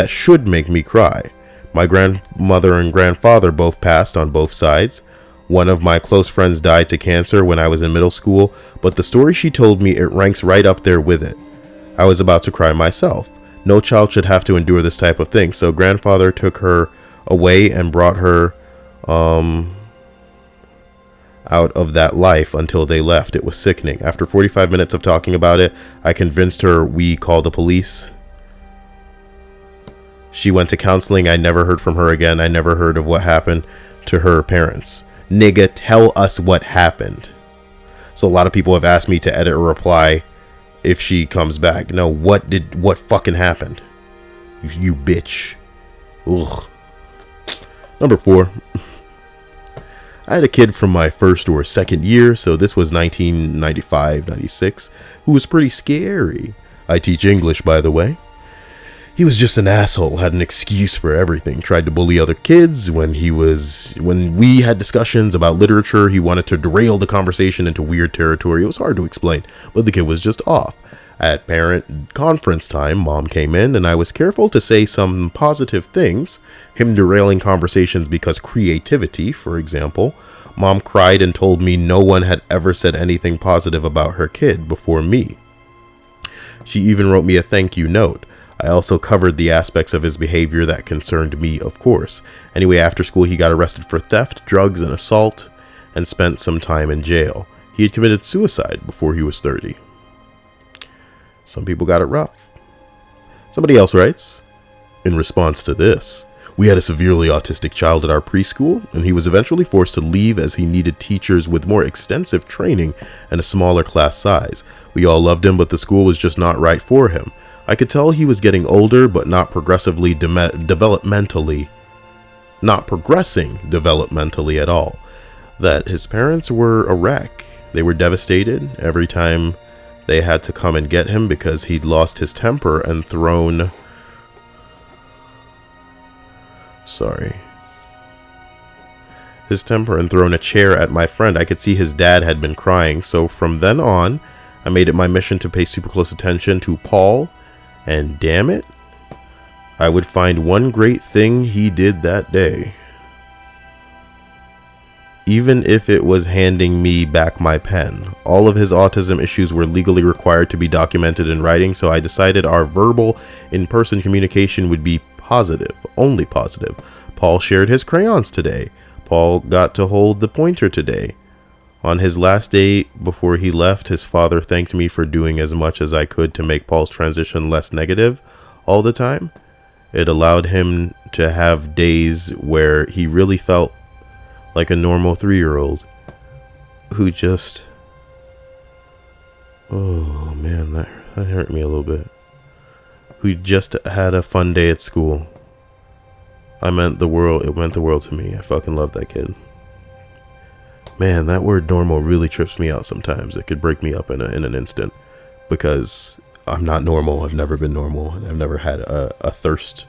should make me cry. My grandmother and grandfather both passed on both sides. One of my close friends died to cancer when I was in middle school, but the story she told me, it ranks right up there with it. I was about to cry myself. No child should have to endure this type of thing. So grandfather took her away and brought her out of that life until they left. It was sickening. After 45 minutes of talking about it, I convinced her we call the police. She went to counseling. I never heard from her again. I never heard of what happened to her parents. Nigga, tell us what happened. So a lot of people have asked me to edit a reply if she comes back. No, what fucking happened? You bitch. Ugh. Number 4. I had a kid from my first or second year, so this was 1995, 96, who was pretty scary. I teach English, by the way. He was just an asshole, had an excuse for everything, tried to bully other kids. When we had discussions about literature, he wanted to derail the conversation into weird territory. It was hard to explain, but the kid was just off. At parent conference time, Mom came in, and I was careful to say some positive things, him derailing conversations because creativity, for example. Mom cried and told me no one had ever said anything positive about her kid before me. She even wrote me a thank you note. I also covered the aspects of his behavior that concerned me, of course. Anyway, after school, he got arrested for theft, drugs, and assault, and spent some time in jail. He had committed suicide before he was 30. Some people got it rough. Somebody else writes, in response to this, we had a severely autistic child at our preschool, and he was eventually forced to leave as he needed teachers with more extensive training and a smaller class size. We all loved him, but the school was just not right for him. I could tell he was getting older, but not progressing developmentally at all. That his parents were a wreck. They were devastated every time they had to come and get him because he'd lost his temper and thrown... a chair at my friend. I could see his dad had been crying, so from then on, I made it my mission to pay super close attention to Paul. And damn it, I would find one great thing he did that day. Even if it was handing me back my pen. All of his autism issues were legally required to be documented in writing, so I decided our verbal, in-person communication would be positive, only positive. Paul shared his crayons today. Paul got to hold the pointer today. On his last day before he left, his father thanked me for doing as much as I could to make Paul's transition less negative all the time. It allowed him to have days where he really felt like a normal 3-year-old who just... Oh man, that hurt me a little bit. Who just had a fun day at school. It meant the world to me. I fucking love that kid. Man, that word normal really trips me out sometimes. It could break me up in an instant because I'm not normal. I've never been normal. And I've never had a thirst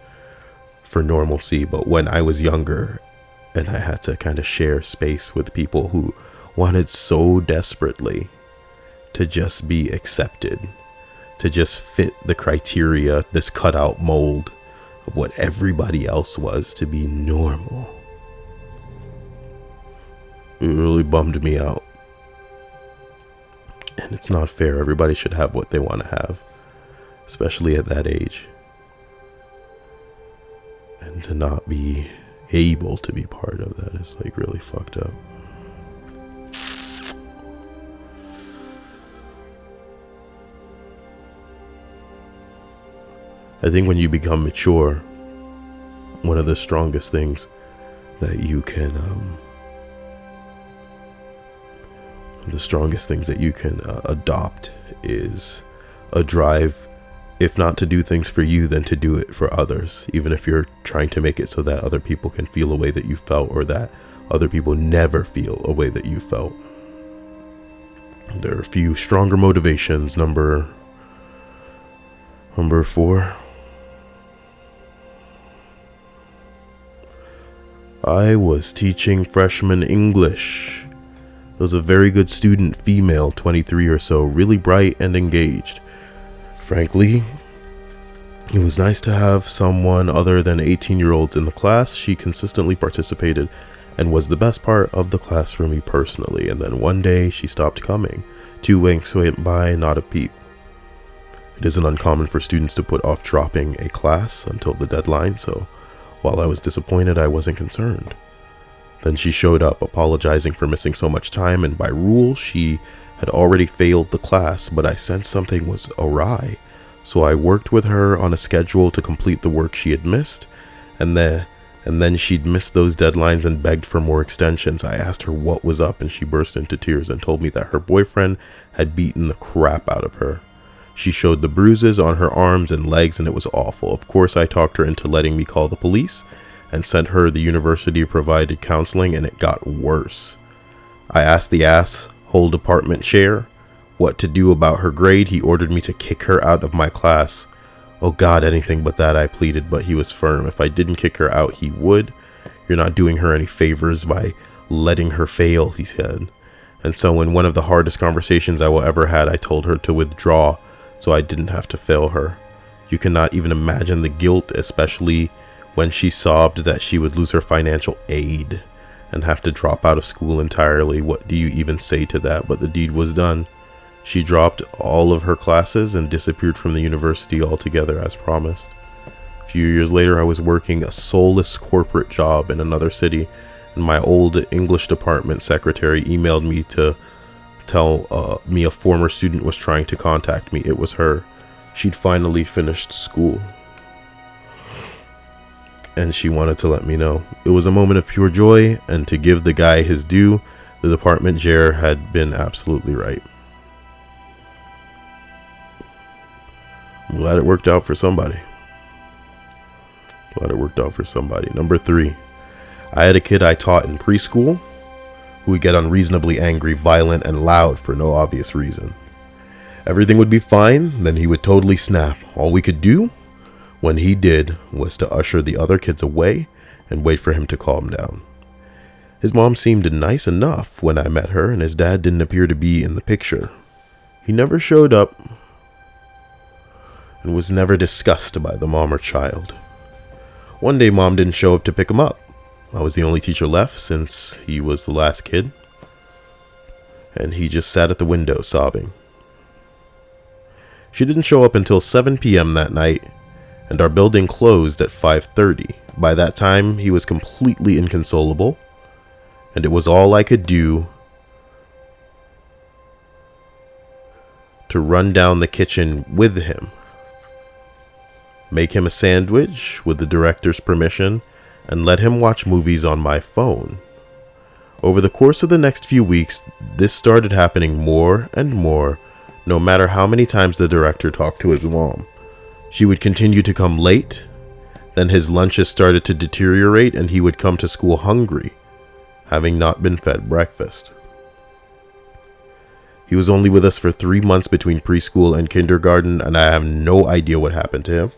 for normalcy. But when I was younger and I had to kind of share space with people who wanted so desperately to just be accepted, to just fit the criteria, this cutout mold of what everybody else was to be normal. It really bummed me out. And it's not fair. Everybody should have what they want to have, especially at that age. And to not be able to be part of that is like really fucked up. I think when you become mature, one of the strongest things that you can adopt is a drive, if not to do things for you, then to do it for others, even if you're trying to make it so that other people can feel a way that you felt, or that other people never feel a way that you felt. There are a few stronger motivations. Number 4. I was teaching freshman English. There was a very good student, female, 23 or so, really bright and engaged. Frankly, it was nice to have someone other than 18-year-olds in the class. She consistently participated and was the best part of the class for me personally. And then one day she stopped coming. 2 weeks went by, not a peep. It isn't uncommon for students to put off dropping a class until the deadline, so while I was disappointed, I wasn't concerned. Then she showed up, apologizing for missing so much time, and by rule, she had already failed the class, but I sensed something was awry. So I worked with her on a schedule to complete the work she had missed, and then she'd missed those deadlines and begged for more extensions. I asked her what was up, and she burst into tears and told me that her boyfriend had beaten the crap out of her. She showed the bruises on her arms and legs, and it was awful. Of course, I talked her into letting me call the police and sent her the university-provided counseling, and it got worse. I asked the asshole department chair what to do about her grade. He ordered me to kick her out of my class. Oh God, anything but that, I pleaded, but he was firm. If I didn't kick her out, he would. You're not doing her any favors by letting her fail, he said. And so in one of the hardest conversations I will ever had, I told her to withdraw so I didn't have to fail her. You cannot even imagine the guilt, especially when she sobbed that she would lose her financial aid and have to drop out of school entirely. What do you even say to that? But the deed was done. She dropped all of her classes and disappeared from the university altogether as promised. A few years later, I was working a soulless corporate job in another city, and my old English department secretary emailed me to tell me a former student was trying to contact me. It was her. She'd finally finished school, and she wanted to let me know. It was a moment of pure joy, and to give the guy his due, the department chair had been absolutely right. I'm glad it worked out for somebody. Number 3. I had a kid I taught in preschool who would get unreasonably angry, violent, and loud for no obvious reason. Everything would be fine, then he would totally snap. All we could do when he did was to usher the other kids away and wait for him to calm down. His mom seemed nice enough when I met her, and his dad didn't appear to be in the picture. He never showed up and was never discussed by the mom or child. One day, mom didn't show up to pick him up. I was the only teacher left since he was the last kid, and he just sat at the window sobbing. She didn't show up until 7 p.m. that night, and our building closed at 5:30. By that time, he was completely inconsolable, and it was all I could do to run down the kitchen with him, make him a sandwich with the director's permission, and let him watch movies on my phone. Over the course of the next few weeks, this started happening more and more, no matter how many times the director talked to his mom. She would continue to come late, then his lunches started to deteriorate, and he would come to school hungry, having not been fed breakfast. He was only with us for 3 months between preschool and kindergarten, and I have no idea what happened to him.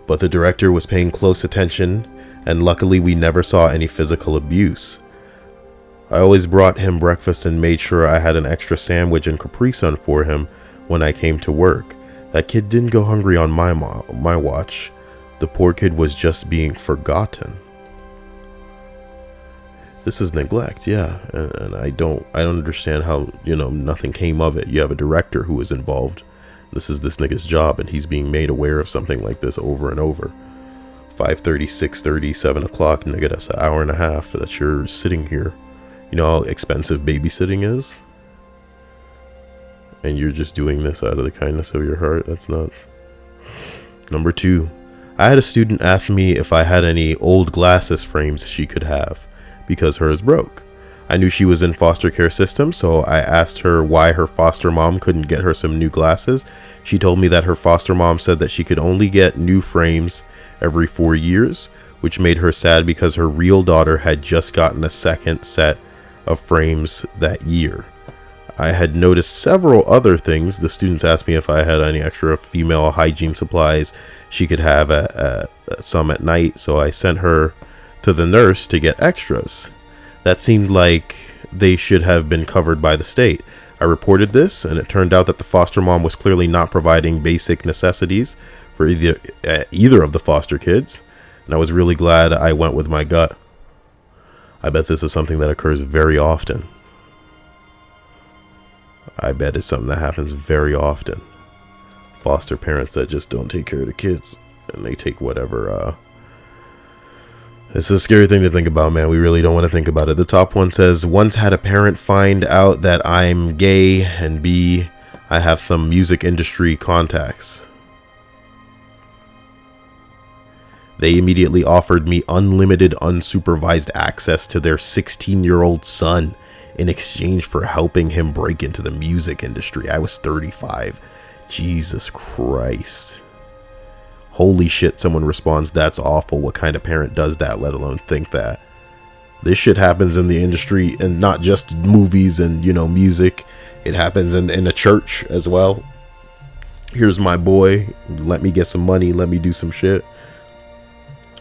But the director was paying close attention, and luckily we never saw any physical abuse. I always brought him breakfast and made sure I had an extra sandwich and Capri Sun for him when I came to work. That kid didn't go hungry on my watch. The poor kid was just being forgotten. This is neglect, yeah, and I don't understand how, nothing came of it. You have a director who is involved. This is this nigga's job, and he's being made aware of something like this over and over. 5:30, 6:30, 7 o'clock, nigga, that's an hour and a half that you're sitting here. You know how expensive babysitting is? And you're just doing this out of the kindness of your heart? That's nuts. Number 2, I had a student ask me if I had any old glasses frames she could have, because hers broke. I knew she was in foster care system, so I asked her why her foster mom couldn't get her some new glasses. She told me that her foster mom said that she could only get new frames every 4 years, which made her sad because her real daughter had just gotten a second set of frames that year. I had noticed several other things. The students asked me if I had any extra female hygiene supplies she could have some at night, so I sent her to the nurse to get extras. That seemed like they should have been covered by the state. I reported this, and it turned out that the foster mom was clearly not providing basic necessities for either of the foster kids, and I was really glad I went with my gut. I bet this is something that occurs very often. I bet it's something that happens very often. Foster parents that just don't take care of the kids, and they take whatever. It's a scary thing to think about, man. We really don't want to think about it. The top one says, once had a parent find out that I'm gay, and B, I have some music industry contacts. They immediately offered me unlimited, unsupervised access to their 16-year-old son in exchange for helping him break into the music industry. I was 35. Jesus Christ. Holy shit, someone responds, that's awful. What kind of parent does that, let alone think that? This shit happens in the industry, and not just movies and, music. It happens in a church as well. Here's my boy. Let me get some money. Let me do some shit.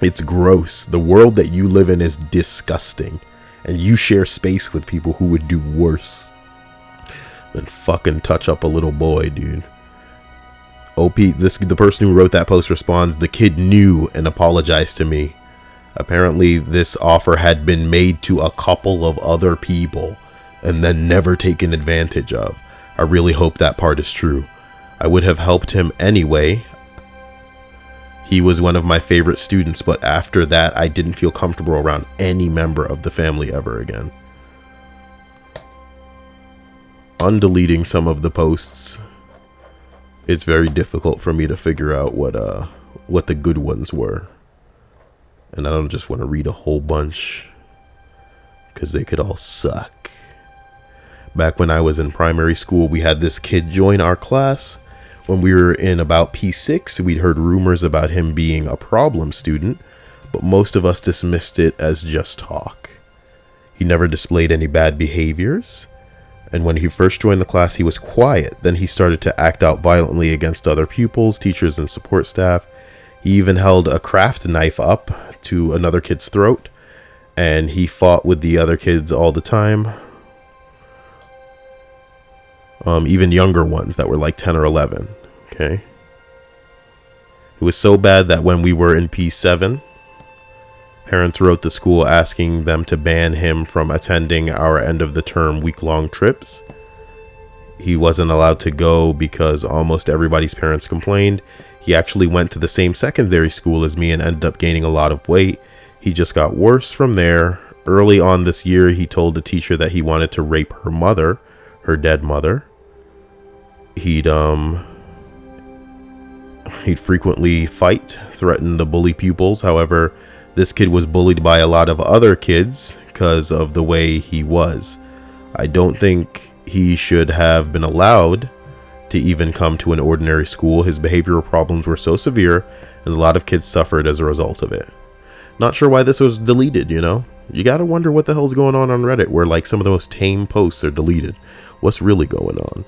It's gross. The world that you live in is disgusting. And you share space with people who would do worse than fucking touch up a little boy, dude. OP, the person who wrote that post responds, the kid knew and apologized to me. Apparently this offer had been made to a couple of other people and then never taken advantage of. I really hope that part is true. I would have helped him anyway. He was one of my favorite students, but after that I didn't feel comfortable around any member of the family ever again. Undeleting some of the posts, it's very difficult for me to figure out what the good ones were. And I don't just want to read a whole bunch because they could all suck. Back when I was in primary school, we had this kid join our class. When we were in about P6, we'd heard rumors about him being a problem student, but most of us dismissed it as just talk. He never displayed any bad behaviors. And when he first joined the class, he was quiet. Then he started to act out violently against other pupils, teachers, and support staff. He even held a craft knife up to another kid's throat, and he fought with the other kids all the time. Even younger ones that were like 10 or 11. Okay. It was so bad that when we were in P7, parents wrote the school asking them to ban him from attending our end of the term week-long trips. He wasn't allowed to go because almost everybody's parents complained. He actually went to the same secondary school as me and ended up gaining a lot of weight. He just got worse from there. Early on this year, he told the teacher that he wanted to rape her mother, her dead mother. He'd frequently fight, threaten to bully pupils. However, this kid was bullied by a lot of other kids because of the way he was. I don't think he should have been allowed to even come to an ordinary school. His behavioral problems were so severe, and a lot of kids suffered as a result of it. Not sure why this was deleted, You gotta wonder what the hell's going on Reddit, where like some of the most tame posts are deleted. What's really going on?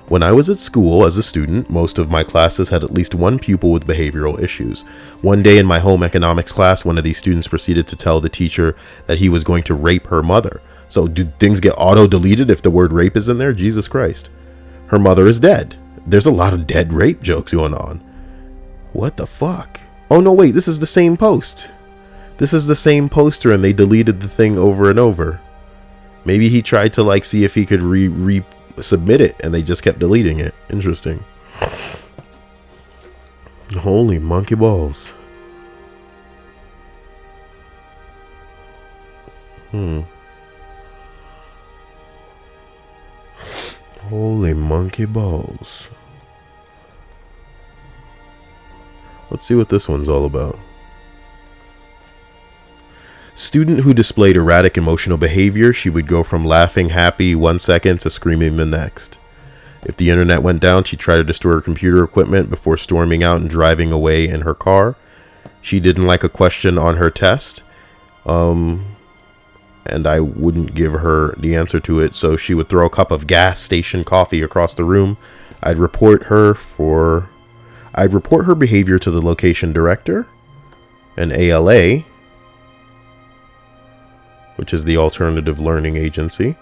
When I was at school as a student, most of my classes had at least one pupil with behavioral issues. One day in my home economics class, one of these students proceeded to tell the teacher that he was going to rape her mother. So do things get auto-deleted if the word rape is in there? Jesus Christ. Her mother is dead. There's a lot of dead rape jokes going on. What the fuck? Oh no, wait, this is the same post. This is the same poster and they deleted the thing over and over. Maybe he tried to like see if he could resubmit it and they just kept deleting it. Interesting. Holy monkey balls. Holy monkey balls. Let's see what this one's all about. Student who displayed erratic emotional behavior. She would go from laughing happy 1 second to screaming the next. If the internet went down, she'd try to destroy her computer equipment before storming out and driving away in her car. She didn't like a question on her test. And I wouldn't give her the answer to it, so she would throw a cup of gas station coffee across the room. I'd report her behavior to the location director, an ALA, which is the alternative learning agency.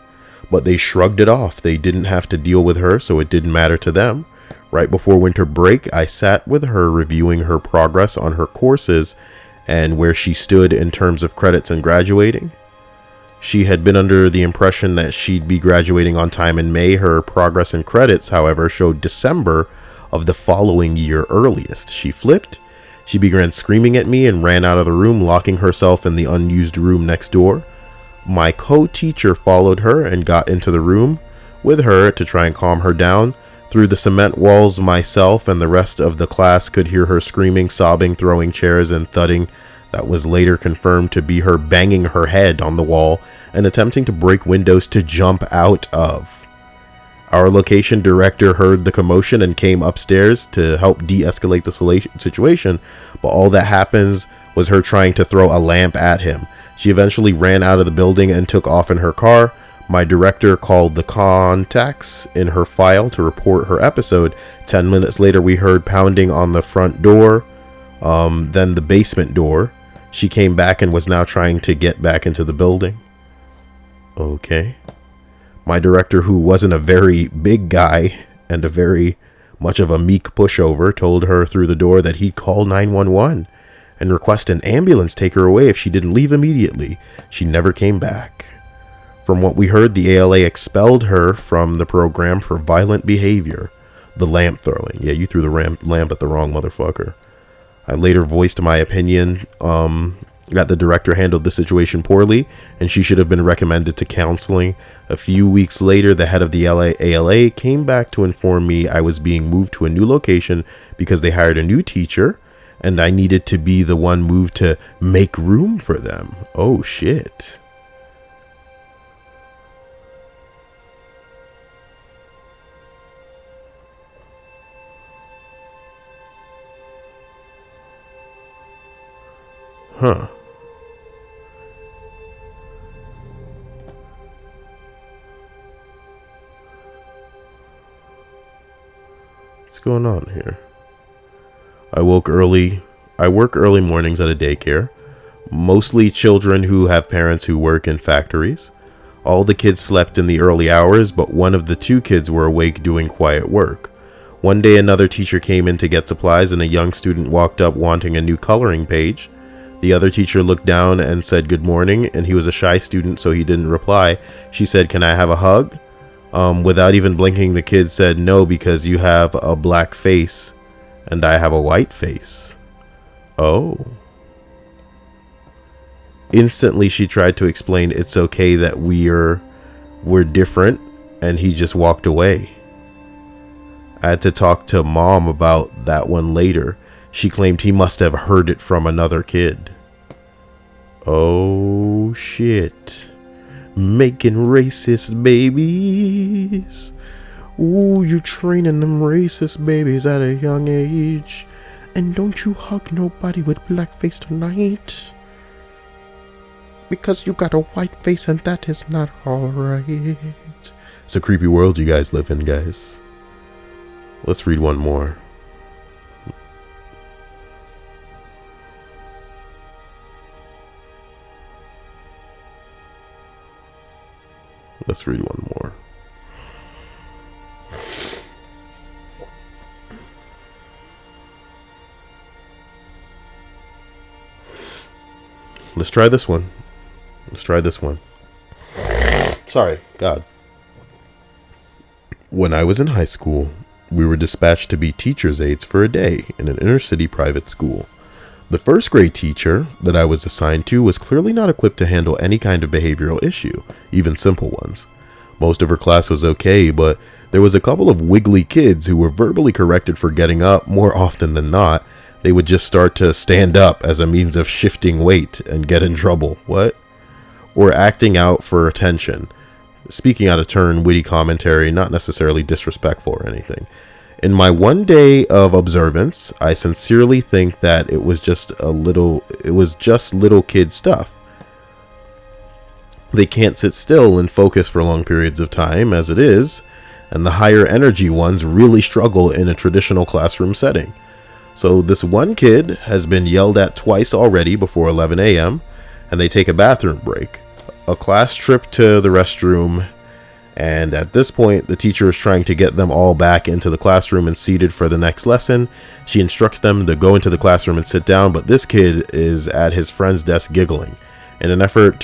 But they shrugged it off. They didn't have to deal with her, so it didn't matter to them. Right before winter break, I sat with her reviewing her progress on her courses and where she stood in terms of credits and graduating. She had been under the impression that she'd be graduating on time in May. Her progress and credits, however, showed December of the following year earliest. She flipped. She began screaming at me and ran out of the room, locking herself in the unused room next door. My co-teacher followed her and got into the room with her to try and calm her down. Through the cement walls, myself and the rest of the class could hear her screaming, sobbing, throwing chairs and thudding. That was later confirmed to be her banging her head on the wall and attempting to break windows to jump out of. Our location director heard the commotion and came upstairs to help de-escalate the situation, but all that happens was her trying to throw a lamp at him. She eventually ran out of the building and took off in her car. My director called the contacts in her file to report her episode. 10 minutes later, we heard pounding on the front door, then the basement door. She came back and was now trying to get back into the building. Okay. My director, who wasn't a very big guy and a very much of a meek pushover, told her through the door that he'd call 911 and request an ambulance take her away if she didn't leave immediately. She never came back. From what we heard, the ALA expelled her from the program for violent behavior. The lamp throwing. Yeah, you threw the lamp at the wrong motherfucker. I later voiced my opinion that the director handled the situation poorly and she should have been recommended to counseling. A few weeks later, the head of the ALA came back to inform me I was being moved to a new location because they hired a new teacher and I needed to be the one moved to make room for them. Oh shit. Huh. What's going on here? I work early mornings at a daycare. Mostly children who have parents who work in factories. All the kids slept in the early hours, but one of the two kids were awake doing quiet work. One day another teacher came in to get supplies and a young student walked up wanting a new coloring page. The other teacher looked down and said good morning, and he was a shy student, so he didn't reply. She said, "Can I have a hug?" Without even blinking, the kid said, "No, because you have a black face, and I have a white face." Oh. Instantly, she tried to explain it's okay that we're different, and he just walked away. I had to talk to Mom about that one later. She claimed he must have heard it from another kid. Oh shit. Making racist babies. Ooh, you training them racist babies at a young age. And don't you hug nobody with blackface tonight. Because you got a white face and that is not alright. It's a creepy world you guys live in, guys. Let's read one more. Let's read one more. Let's try this one. Sorry, God. When I was in high school, we were dispatched to be teacher's aides for a day in an inner city private school. The first grade teacher that I was assigned to was clearly not equipped to handle any kind of behavioral issue, even simple ones. Most of her class was okay, but there was a couple of wiggly kids who were verbally corrected for getting up. More often than not, they would just start to stand up as a means of shifting weight and get in trouble. What? Or acting out for attention. Speaking out of turn, witty commentary, not necessarily disrespectful or anything. In my one day of observance, I sincerely think that it was just little kid stuff. They can't sit still and focus for long periods of time as it is, and the higher energy ones really struggle in a traditional classroom setting. So this one kid has been yelled at twice already before 11 a.m., and they take a bathroom break. a class trip to the restroom, and at this point, the teacher is trying to get them all back into the classroom and seated for the next lesson. She instructs them to go into the classroom and sit down, but this kid is at his friend's desk giggling in an effort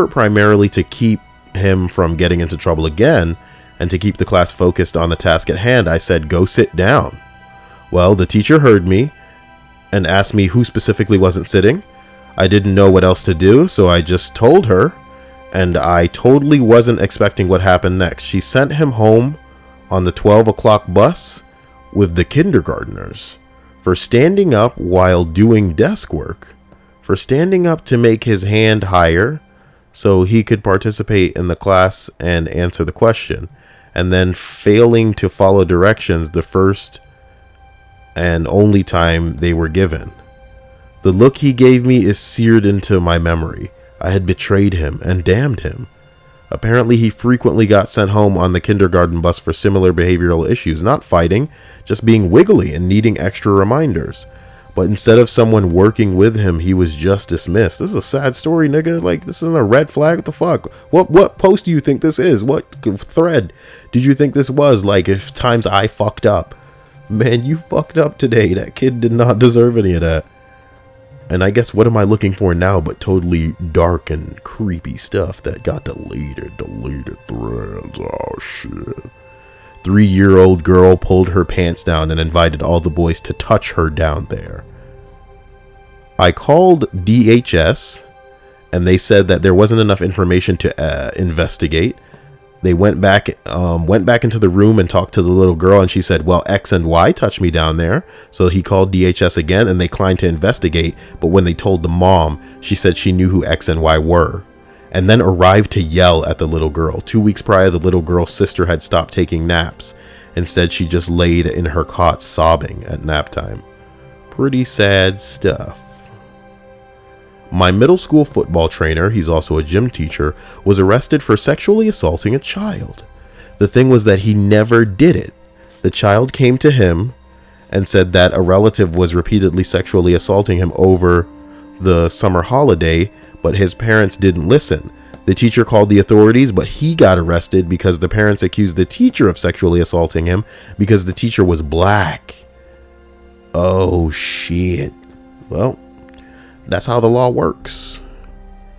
primarily to keep him from getting into trouble again and to keep the class focused on the task at hand. I said, "Go sit down." Well, the teacher heard me and asked me who specifically wasn't sitting. I didn't know what else to do, so I just told her, and I totally wasn't expecting what happened next. She sent him home on the 12 o'clock bus with the kindergartners for standing up while doing desk work, for standing up to make his hand higher so he could participate in the class and answer the question, and then failing to follow directions the first and only time they were given. The look he gave me is seared into my memory. I had betrayed him and damned him. Apparently, he frequently got sent home on the kindergarten bus for similar behavioral issues, not fighting, just being wiggly and needing extra reminders. But instead of someone working with him, he was just dismissed. This is a sad story, nigga. Like, this isn't a red flag. What the fuck? What post do you think this is? What thread did you think this was? Like, if times I fucked up. Man, you fucked up today. That kid did not deserve any of that. And I guess what am I looking for now but totally dark and creepy stuff that got deleted threads. Oh shit. 3-year-old girl pulled her pants down and invited all the boys to touch her down there. I called DHS and they said that there wasn't enough information to investigate. They went back into the room and talked to the little girl, and she said, well, X and Y touched me down there. So he called DHS again and they declined to investigate. But when they told the mom, she said she knew who X and Y were, and then arrived to yell at the little girl. 2 weeks prior, the little girl's sister had stopped taking naps. Instead, she just laid in her cot sobbing at nap time. Pretty sad stuff. My middle school football trainer, he's also a gym teacher, was arrested for sexually assaulting a child. The thing was that he never did it. The child came to him and said that a relative was repeatedly sexually assaulting him over the summer holiday, but his parents didn't listen. The teacher called the authorities, but he got arrested because the parents accused the teacher of sexually assaulting him because the teacher was black. Oh shit. Well, that's how the law works.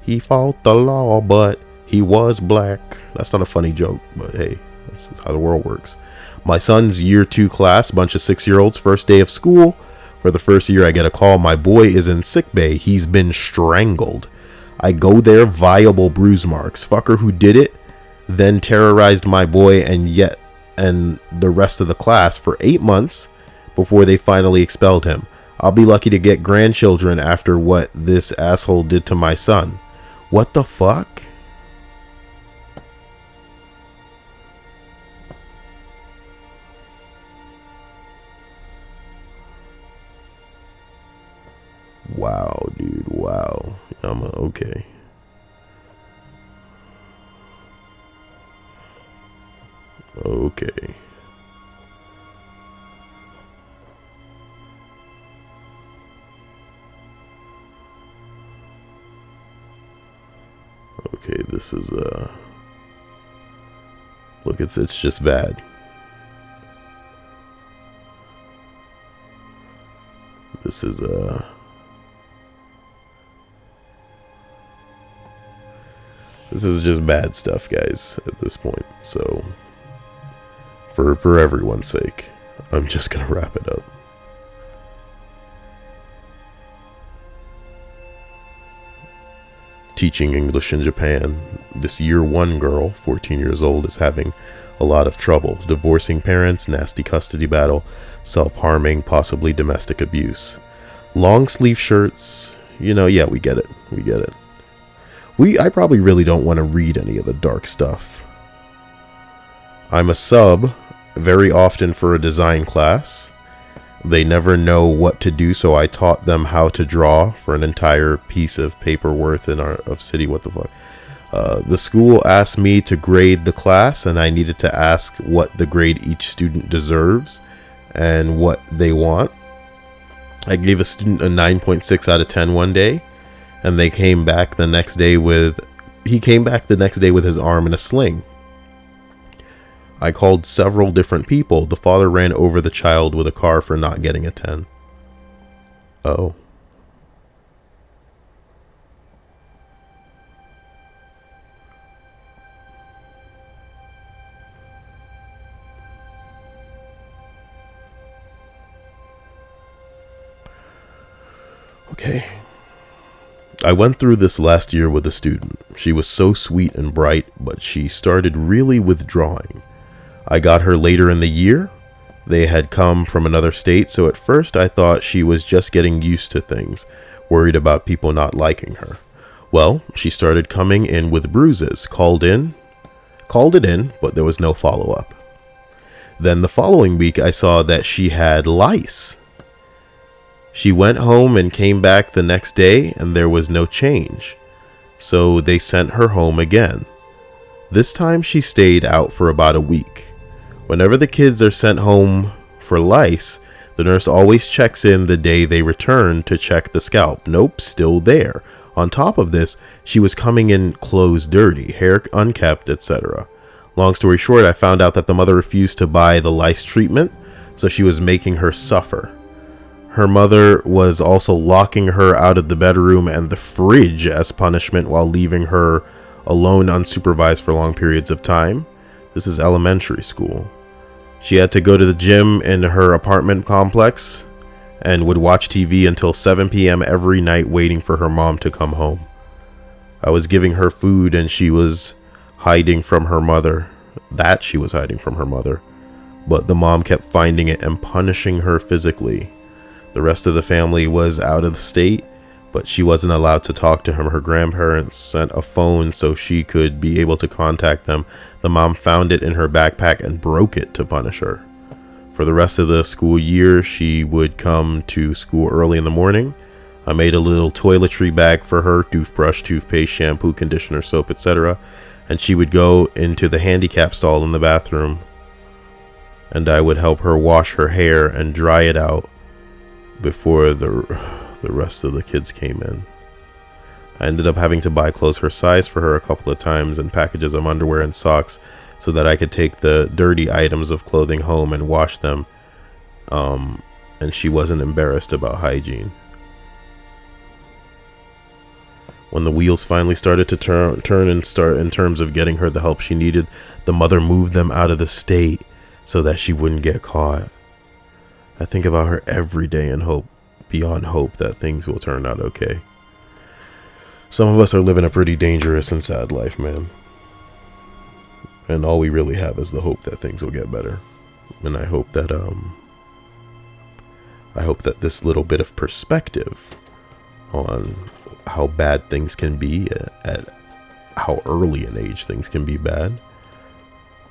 He fought the law, but he was black. That's not a funny joke, but hey, this is how the world works. My son's year 2 class, bunch of 6-year-olds, first day of school. For the first year, I get a call. My boy is in sick bay. He's been strangled. I go there, viable bruise marks. Fucker who did it then terrorized my boy and the rest of the class for 8 months before they finally expelled him. I'll be lucky to get grandchildren after what this asshole did to my son. What the fuck? Wow, dude. Wow. Okay. Okay. Okay, this is look, it's just bad. This is just bad stuff, guys, at this point. So for everyone's sake, I'm just gonna wrap it up. Teaching English in Japan. This year 1 girl, 14 years old, is having a lot of trouble. Divorcing parents, nasty custody battle, self-harming, possibly domestic abuse. Long sleeve shirts, yeah, we get it. I probably really don't want to read any of the dark stuff. I'm a sub very often for a design class. They never know what to do, so I taught them how to draw for an entire piece of paper worth of city. What the fuck? The school asked me to grade the class, and I needed to ask what the grade each student deserves and what they want. I gave a student a 9.6 out of 10 one day, and they came back the next day with he came back the next day with his arm in a sling. I called several different people. The father ran over the child with a car for not getting a 10. Oh. Okay. I went through this last year with a student. She was so sweet and bright, but she started really withdrawing. I got her later in the year. They had come from another state, so at first I thought she was just getting used to things, worried about people not liking her. Well, she started coming in with bruises, called it in, but there was no follow-up. Then the following week I saw that she had lice. She went home and came back the next day, and there was no change. So they sent her home again. This time she stayed out for about a week. Whenever the kids are sent home for lice, the nurse always checks in the day they return to check the scalp. Nope, still there. On top of this, she was coming in clothes dirty, hair unkept, etc. Long story short, I found out that the mother refused to buy the lice treatment, so she was making her suffer. Her mother was also locking her out of the bedroom and the fridge as punishment while leaving her alone unsupervised for long periods of time. This is elementary school. She had to go to the gym in her apartment complex and would watch TV until 7 p.m. every night waiting for her mom to come home. I was giving her food and she was hiding from her mother. She was hiding from her mother. But the mom kept finding it and punishing her physically. The rest of the family was out of the state, but she wasn't allowed to talk to him. Her grandparents sent a phone so she could be able to contact them. The mom found it in her backpack and broke it to punish her. For the rest of the school year, she would come to school early in the morning. I made a little toiletry bag for her, toothbrush, toothpaste, shampoo, conditioner, soap, etc. And she would go into the handicap stall in the bathroom, and I would help her wash her hair and dry it out before the rest of the kids came in. I ended up having to buy clothes her size for her a couple of times and packages of underwear and socks so that I could take the dirty items of clothing home and wash them. And she wasn't embarrassed about hygiene. When the wheels finally started to turn in terms of getting her the help she needed, the mother moved them out of the state so that she wouldn't get caught. I think about her every day and hope, beyond hope, that things will turn out okay. Some of us are living a pretty dangerous and sad life, man. And all we really have is the hope that things will get better. And I hope that this little bit of perspective on how bad things can be at how early an age things can be bad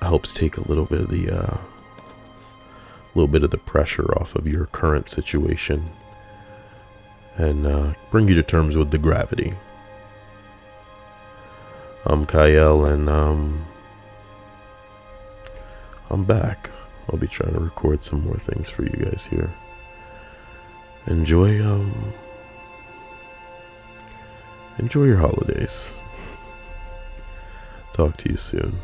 helps take a little bit of the pressure off of your current situation and bring you to terms with the gravity. I'm Kyle, and I'm back. I'll be trying to record some more things for you guys here. Enjoy your holidays. Talk to you soon.